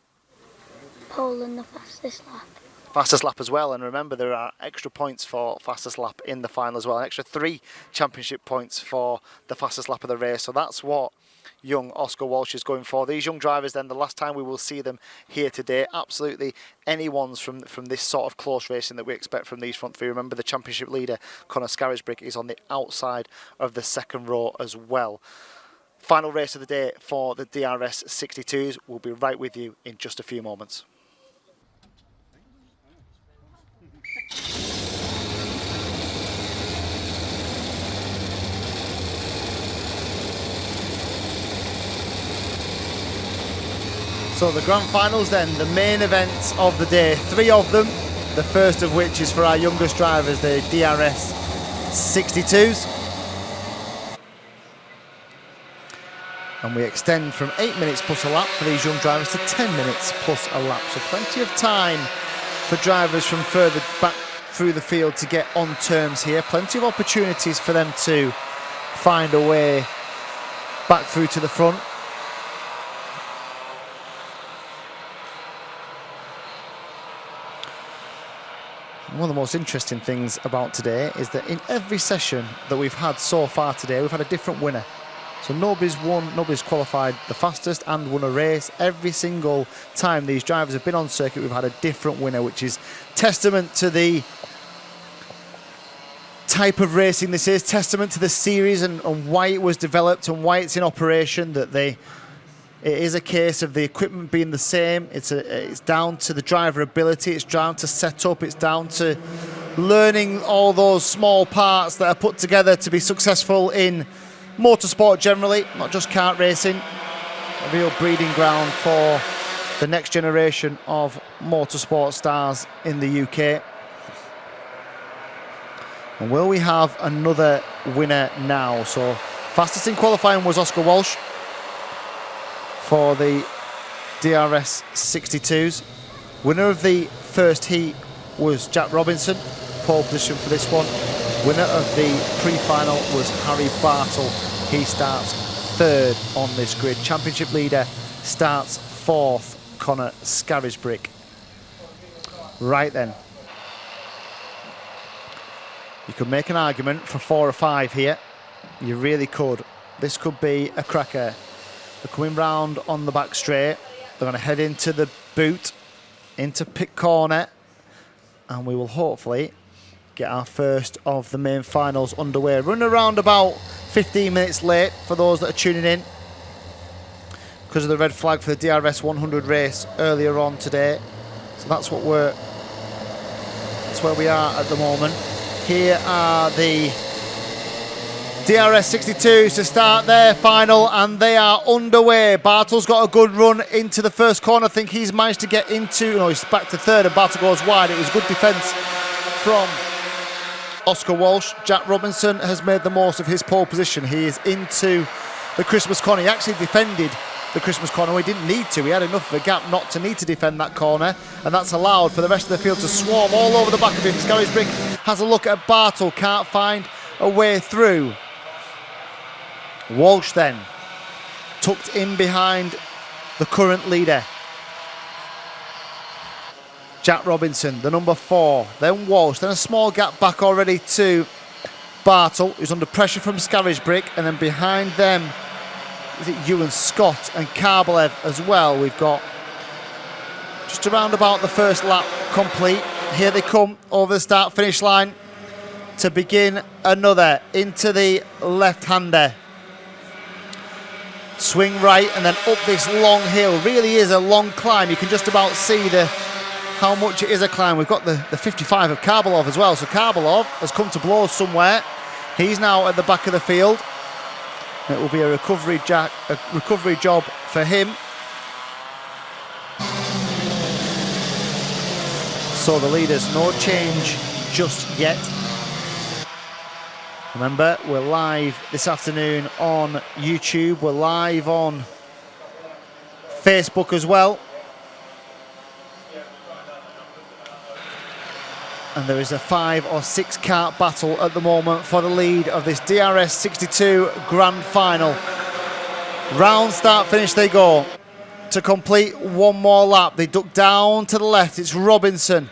Pole and the fastest lap. Fastest lap as well, and remember there are extra points for fastest lap in the final as well, an extra 3 championship points for the fastest lap of the race. So that's what young Oscar Walsh is going for. These young drivers then, the last time we will see them here today, absolutely anyone's from this sort of close racing that we expect from these front three. Remember the championship leader Conor Scarisbrick is on the outside of the second row as well. Final race of the day for the DRS62s. We'll be right with you in just a few moments. So the grand finals then, the main events of the day, 3 of them, the first of which is for our youngest drivers, the DRS62s. And we extend from 8 minutes plus a lap for these young drivers to 10 minutes plus a lap. So plenty of time for drivers from further back through the field to get on terms here. Plenty of opportunities for them to find a way back through to the front. One of the most interesting things about today is that in every session that we've had so far today, we've had a different winner. So nobody's qualified the fastest and won a race. Every single time these drivers have been on circuit, we've had a different winner, which is testament to the type of racing this is, testament to the series and why it was developed and why it's in operation, that it is a case of the equipment being the same. It's down to the driver ability, it's down to setup, it's down to learning all those small parts that are put together to be successful in motorsport generally, not just kart racing. A real breeding ground for the next generation of motorsport stars in the UK. And will we have another winner now? So fastest in qualifying was Oscar Walsh for the DRS62s. Winner of the first heat was Jack Robinson, pole position for this one. Winner of the pre-final was Harry Bartle. He starts 3rd on this grid. Championship leader starts 4th, Conor Scarisbrick. Right then. You could make an argument for 4 or 5 here. You really could. This could be a cracker. They're coming round on the back straight. They're going to head into the boot, into pit corner, and we will hopefully get our first of the main finals underway. Running around about 15 minutes late for those that are tuning in because of the red flag for the DRS 100 race earlier on today. So that's where we are at the moment. Here are the DRS62s to start their final, and they are underway. Bartle's got a good run into the first corner. I think he's managed to get into, no, he's back to 3rd and Bartle goes wide. It was good defence from Oscar Walsh. Jack Robinson has made the most of his pole position. He is into the Christmas corner. He actually defended the Christmas corner. He didn't need to. He had enough of a gap not to need to defend that corner, and that's allowed for the rest of the field to swarm all over the back of him. Scarisbrick has a look at Bartle, can't find a way through. Walsh then tucked in behind the current leader, Jack Robinson, the number 4, then Walsh, then a small gap back already to Bartle, who's under pressure from Scarisbrick, and then behind them is it Ewan Scott and Karbalev as well. We've got just around about the first lap complete. Here they come over the start finish line to begin another into the left-hander. Swing right and then up this long hill. Really is a long climb. You can just about see how much it is a climb. We've got the 55 of Karbalev as well. So Karbalev has come to blows somewhere. He's now at the back of the field. It will be a recovery job for him. So the leaders, no change just yet. Remember, we're live this afternoon on YouTube. We're live on Facebook as well. And there is a 5 or 6 kart battle at the moment for the lead of this DRS62 Grand Final. Round start finish they go. To complete one more lap, they duck down to the left. It's Robinson,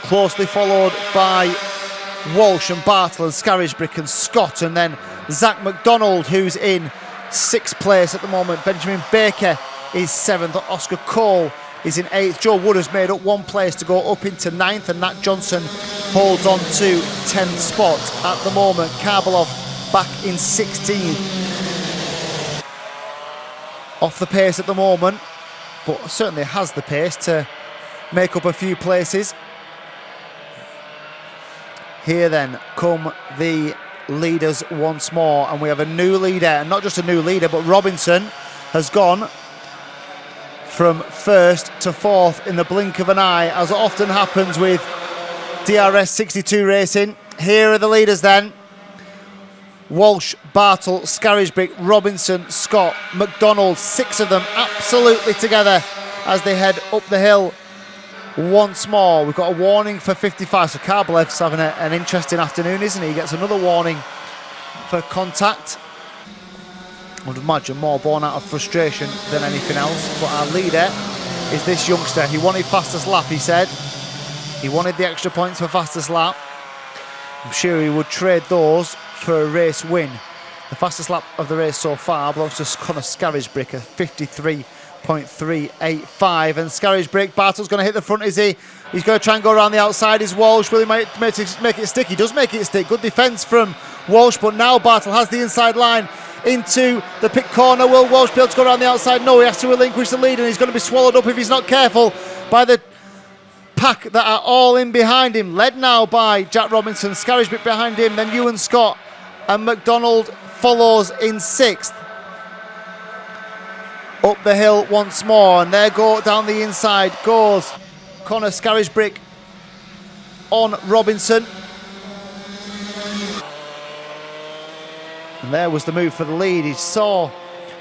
closely followed by Walsh and Bartle and Scarisbrick and Scott, and then Zach McDonald, who's in 6th place at the moment. Benjamin Baker is 7th. Oscar Cole is in 8th. Joe Wood has made up 1 place to go up into 9th, and Nat Johnson holds on to 10th spot at the moment. Karbalov back in 16th. Off the pace at the moment, but certainly has the pace to make up a few places. Here then come the leaders once more, and we have a new leader, and not just a new leader, but Robinson has gone from 1st to 4th in the blink of an eye, as often happens with DRS62 racing. Here are the leaders then. Walsh, Bartle, Scarisbrick, Robinson, Scott, McDonald, 6 of them absolutely together as they head up the hill once more. We've got a warning for 55, so Karbalev's having an interesting afternoon, isn't he? He gets another warning for contact. I would imagine more born out of frustration than anything else, but our leader is this youngster. He wanted fastest lap, he said. He wanted the extra points for fastest lap. I'm sure he would trade those for a race win. The fastest lap of the race so far belongs to Connor Scarisbrick, a 53.385. And Scarisbrick, Bartle's going to hit the front, is he? He's going to try and go around the outside. Is Walsh? Will he make it stick? He does make it stick. Good defence from Walsh, but now Bartle has the inside line into the pit corner. Will Walsh be able to go around the outside? No, he has to relinquish the lead, and he's going to be swallowed up if he's not careful by the pack that are all in behind him, led now by Jack Robinson. Scarisbrick behind him, then Ewan Scott, and McDonald follows in 6th. Up the hill once more, and there go down the inside goes Connor Scarisbrick on Robinson. And there was the move for the lead. He saw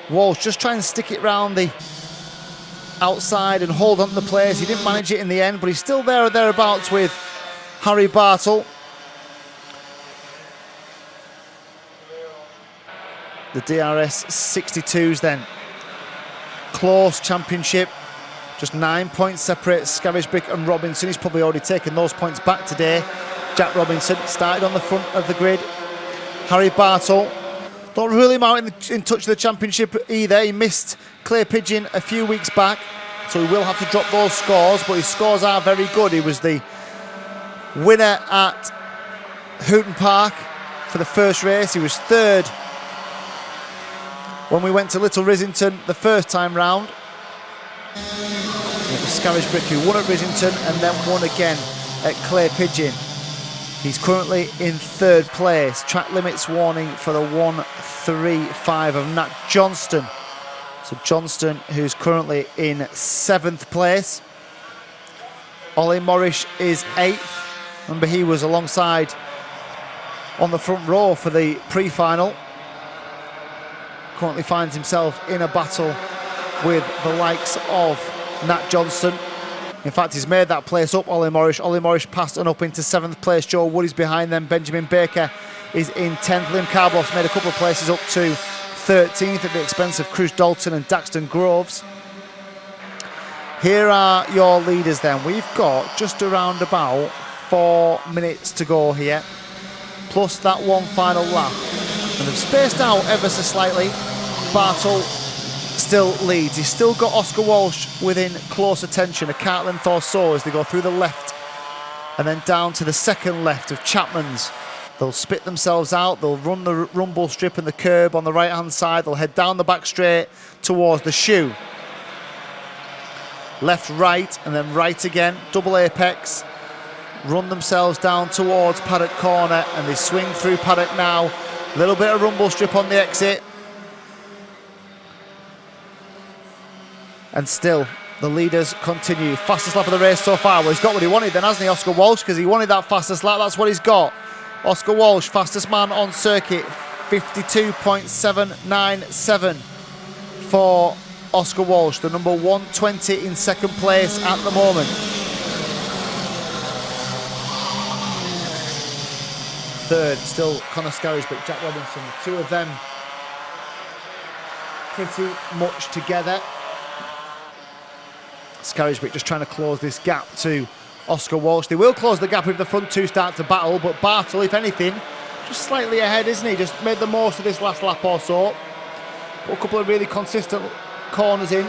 Walsh just try and stick it round the outside and hold on to the place. He didn't manage it in the end, but he's still there or thereabouts with Harry Bartle. The DRS62s then. Close championship. Just 9 points separate Scarisbrick and Robinson. He's probably already taken those points back today. Jack Robinson started on the front of the grid. Harry Bartle, don't rule him out in touch of the championship either. He missed Clay Pigeon a few weeks back, so he will have to drop those scores, but his scores are very good. He was the winner at Houghton Park for the first race. He was 3rd when we went to Little Rissington the first time round. It was Scarisbrick who won at Rissington and then won again at Clay Pigeon. He's currently in 3rd place. Track limits warning for the 135 of Nat Johnston. So Johnston, who's currently in 7th place. Ollie Morris is 8th. Remember, he was alongside on the front row for the pre-final. Currently finds himself in a battle with the likes of Nat Johnston. In fact, he's made that place up, Ollie Morris. Ollie Morris passed and up into 7th place. Joe Wood is behind them. Benjamin Baker is in 10th. Liam Karbal's made a couple of places up to 13th at the expense of Cruz Dalton and Daxton Groves. Here are your leaders then. We've got just around about 4 minutes to go here, plus that one final lap. And they've spaced out ever so slightly. Bartle still leads. He's still got Oscar Walsh within close attention, a kart length or so, as they go through the left and then down to the second left of Chapman's. They'll spit themselves out. They'll run the rumble strip and the curb on the right hand side. They'll head down the back straight towards the shoe. Left, right, and then right again. Double apex. Run themselves down towards Paddock Corner, and they swing through Paddock now. A little bit of rumble strip on the exit. And still, the leaders continue. Fastest lap of the race so far. Well, he's got what he wanted then, hasn't he, Oscar Walsh? Because he wanted that fastest lap. That's what he's got. Oscar Walsh, fastest man on circuit. 52.797 for Oscar Walsh, the number 120 in second place at the moment. Third, still Connor Scarisbrick, Jack Robinson. The two of them pretty much together. Scarisbrick just trying to close this gap to Oscar Walsh. They will close the gap if the front two start to battle, but Bartle, if anything, just slightly ahead, isn't he? Just made the most of this last lap or so. Put a couple of really consistent corners in.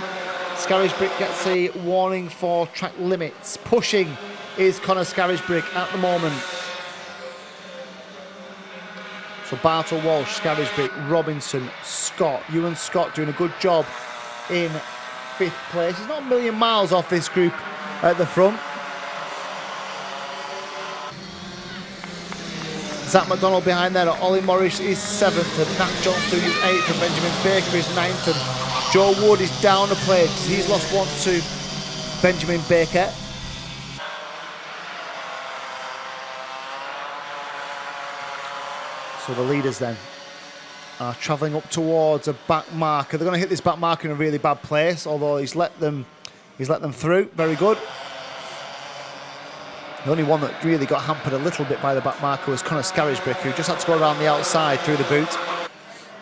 Scarisbrick gets a warning for track limits. Pushing is Connor Scarisbrick at the moment. So Bartle, Walsh, Scarisbrick, Robinson, Scott. Ewan Scott doing a good job in 5th place. He's not a million miles off this group at the front. Zach McDonald behind there. Ollie Morris is 7th, and Nat Johnston is 8th, and Benjamin Baker is 9th, and Joe Wood is down a place. He's lost one to Benjamin Baker. So the leaders then are travelling up towards a back marker. They're going to hit this back marker in a really bad place, although he's let them through. Very good. The only one that really got hampered a little bit by the back marker was Connor Scarisbrick, who just had to go around the outside through the boot.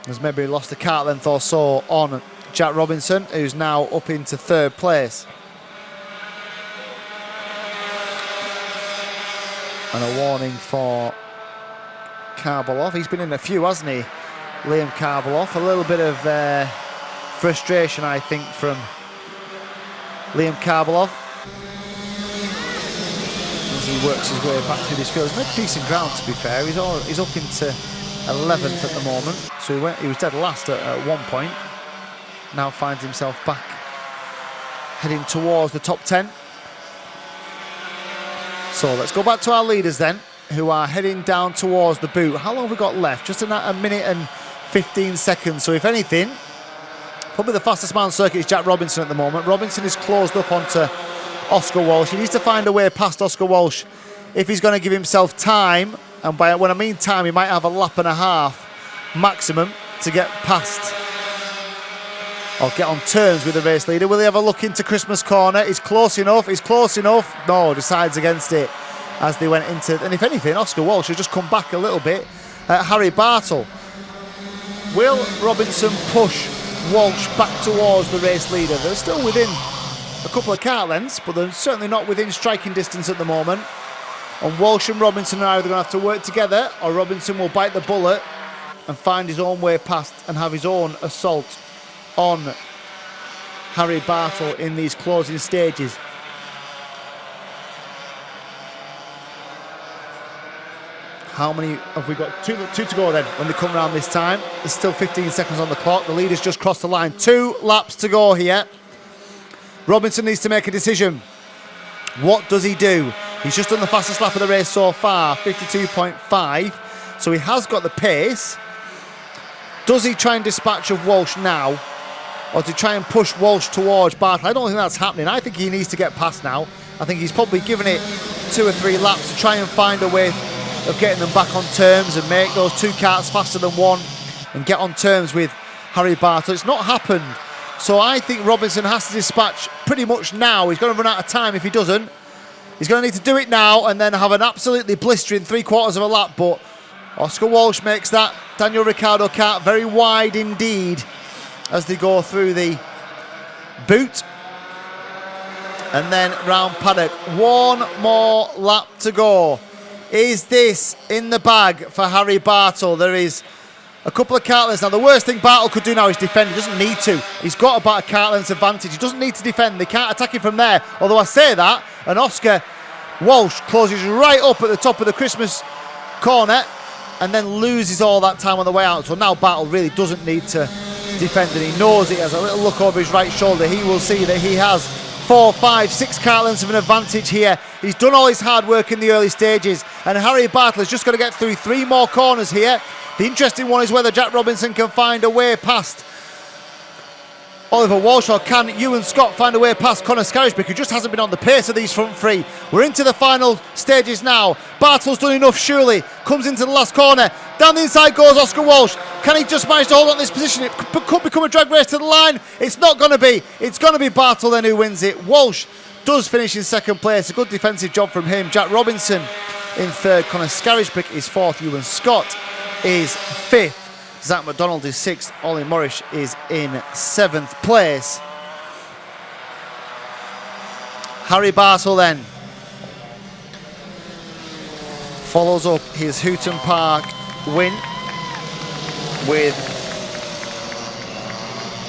Has maybe lost a kart length or so on Jack Robinson, who's now up into 3rd place. And a warning for Karbalov. He's been in a few, hasn't he? Liam Karbalov. A little bit of frustration, I think, from Liam Karbalov as he works his way back through this field. He's made decent ground, to be fair. He's up into 11th at the moment. So he was dead last at one point. Now finds himself back heading towards the top 10. So let's go back to our leaders then, who are heading down towards the boot. How long have we got left? Just a minute and 15 seconds. So if anything, probably the fastest man on circuit is Jack Robinson at the moment. Robinson is closed up onto Oscar Walsh. He needs to find a way past Oscar Walsh if he's going to give himself time. And by when I mean time, he might have a lap and a half maximum to get past or get on terms with the race leader. Will he have a look into Christmas corner? He's close enough. He's close enough. No, decides against it as they went into. And if anything, Oscar Walsh has just come back a little bit. Harry Bartle. Will Robinson push Walsh back towards the race leader? They're still within a couple of kart lengths, but they're certainly not within striking distance at the moment. And Walsh and Robinson are either going to have to work together, or Robinson will bite the bullet and find his own way past and have his own assault on Harry Bartle in these closing stages. How many have we got? Two to go then when they come around this time. There's still 15 seconds on the clock. The leaders just crossed the line. 2 laps to go here. Robinson needs to make a decision. What does he do? He's just done the fastest lap of the race so far, 52.5. So he has got the pace. Does he try and dispatch of Walsh now? Or does he try and push Walsh towards Bartle? I don't think that's happening. I think he needs to get past now. I think he's probably given it 2 or 3 laps to try and find a way of getting them back on terms and make those 2 karts faster than one and get on terms with Harry Bartle. It's not happened. So I think Robinson has to dispatch pretty much now. He's going to run out of time if he doesn't. He's going to need to do it now and then have an absolutely blistering 3/4 of a lap. But Oscar Walsh makes that Daniel Ricciardo kart very wide indeed as they go through the boot. And then round paddock. 1 more lap to go. Is this in the bag for Harry Bartle? There is a couple of kart lengths. Now, the worst thing Bartle could do now is defend. He doesn't need to. He's got about a kart length's advantage. He doesn't need to defend. They can't attack him from there. Although I say that, and Oscar Walsh closes right up at the top of the Christmas corner and then loses all that time on the way out. So now Bartle really doesn't need to defend, and he knows it. Has a little look over his right shoulder. He will see that he has 4, 5, 6 kart lengths of an advantage here. He's done all his hard work in the early stages, and Harry Bartle has just got to get through 3 more corners here. The interesting one is whether Jack Robinson can find a way past Oliver Walsh, or can Ewan Scott find a way past Connor Scarisbrick, who just hasn't been on the pace of these front three? We're into the final stages now. Bartle's done enough, surely. Comes into the last corner. Down the inside goes Oscar Walsh. Can he just manage to hold on this position? It could become a drag race to the line. It's not going to be. It's going to be Bartle then who wins it. Walsh does finish in second place. A good defensive job from him. Jack Robinson in third. Connor Scarisbrick is fourth. Ewan Scott is fifth. Zach McDonald is sixth. Ollie Morris is in seventh place. Harry Bartle then follows up his Houghton Park win with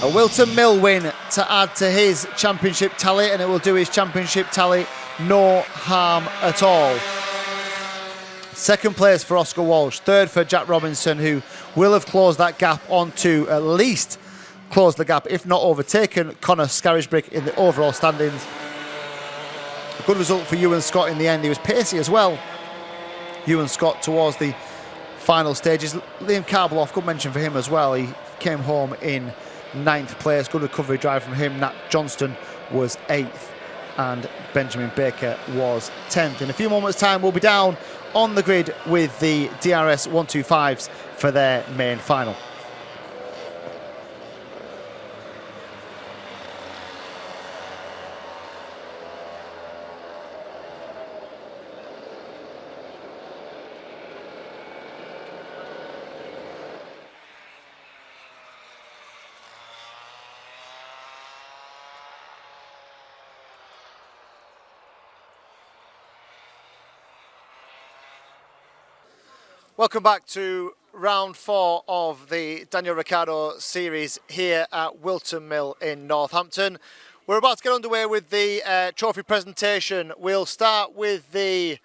a Whilton Mill win to add to his championship tally, and it will do his championship tally no harm at all. Second place for Oscar Walsh, third for Jack Robinson, who will have closed that gap on to at least close the gap, if not overtaken, Connor Scarisbrick in the overall standings. A good result for Ewan Scott in the end. He was pacey as well, Ewan Scott, towards the final stages. Liam Karbeloff, good mention for him as well. He came home in 9th place. Good recovery drive from him. Nat Johnston was 8th and Benjamin Baker was 10th. In a few moments' time, we'll be down on the grid with the DRS 125s for their main final. Welcome back to round 4 of the Daniel Ricciardo Series here at Whilton Mill in Northampton. We're about to get underway with the trophy presentation. We'll start with the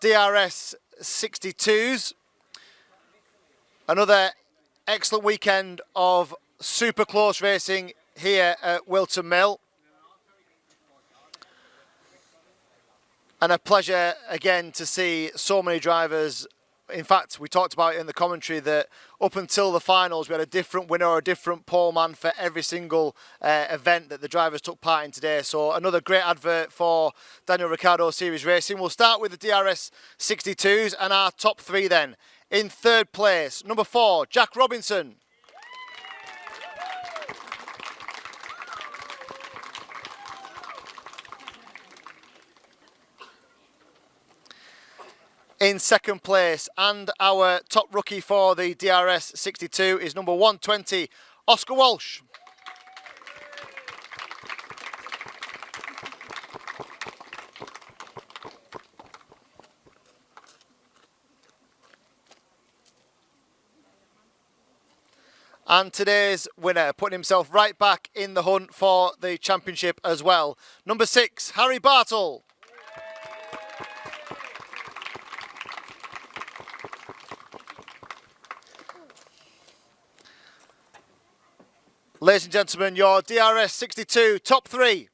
DRS62s. Another excellent weekend of super close racing here at Whilton Mill. And a pleasure again to see so many drivers. In fact, we talked about it in the commentary that up until the finals, we had a different winner or a different pole man for every single event that the drivers took part in today. So another great advert for Daniel Ricciardo Series Racing. We'll start with the DRS 62s and our top 3 then. In third place, number 4, Jack Robinson. In second place, and our top rookie for the DRS 62 is number 120, Oscar Walsh. And today's winner, putting himself right back in the hunt for the championship as well, number 6, Harry Bartle. Ladies and gentlemen, your DRS 62 top 3.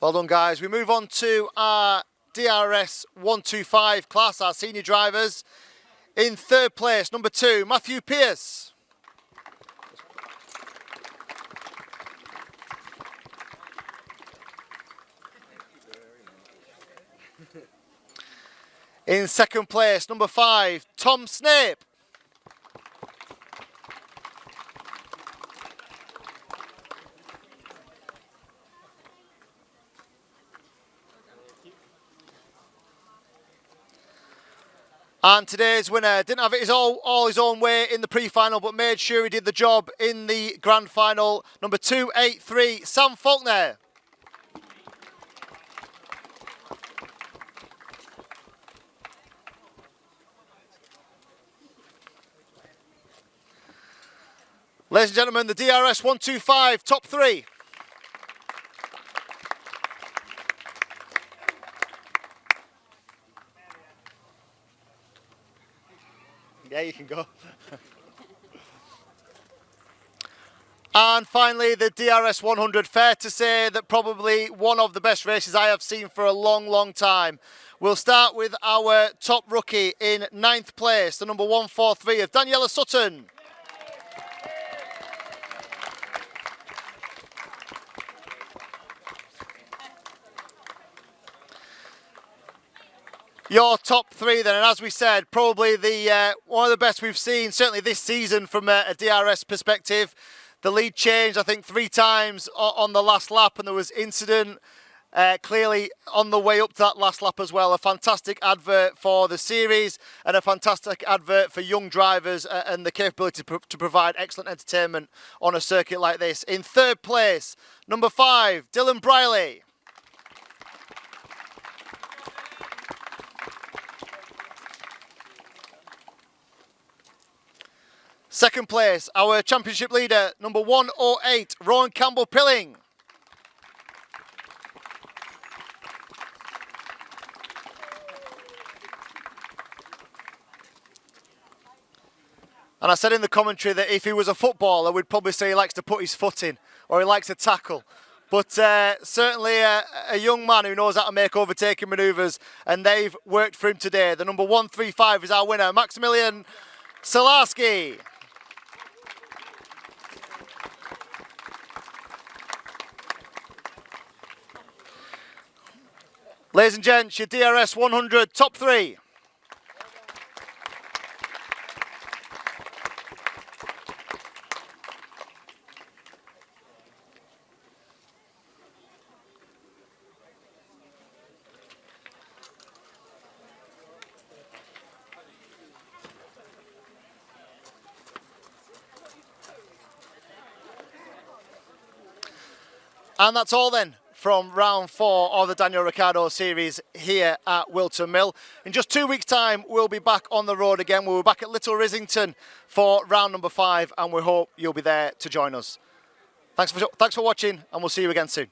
Well done, guys. We move on to our DRS 125 class, our senior drivers. In third place, number 2, Matthew Pearce. In second place, number 5, Tom Snape. And today's winner didn't have it all his own way in the pre-final, but made sure he did the job in the grand final. Number 283, Sam Faulkner. Ladies and gentlemen, the DRS 125 top 3. Yeah, you can go. And finally, the DRS 100. Fair to say that probably one of the best races I have seen for a long, long time. We'll start with our top rookie in 9th place, the number 143 of Daniel Sutton. Your top 3 then, and as we said, probably the one of the best we've seen, certainly this season from a DRS perspective. The lead changed, I think, 3 times on the last lap, and there was incident. Clearly on the way up to that last lap as well. A fantastic advert for the series and a fantastic advert for young drivers and the capability to provide excellent entertainment on a circuit like this. In 3rd place, number 5, Dylan Briley. Second place, our championship leader, number 108, Rowan Campbell-Pilling. And I said in the commentary that if he was a footballer, we'd probably say he likes to put his foot in or he likes to tackle. But certainly a young man who knows how to make overtaking manoeuvres, and they've worked for him today. The number 135 is our winner, Maximilian Salarski. Ladies and gents, your DRS 100 top 3. And that's all then from round 4 of the Daniel Ricciardo Series here at Whilton Mill. In just 2 weeks' time, we'll be back on the road again. We'll be back at Little Rissington for round number 5, and we hope you'll be there to join us. Thanks for watching, and we'll see you again soon.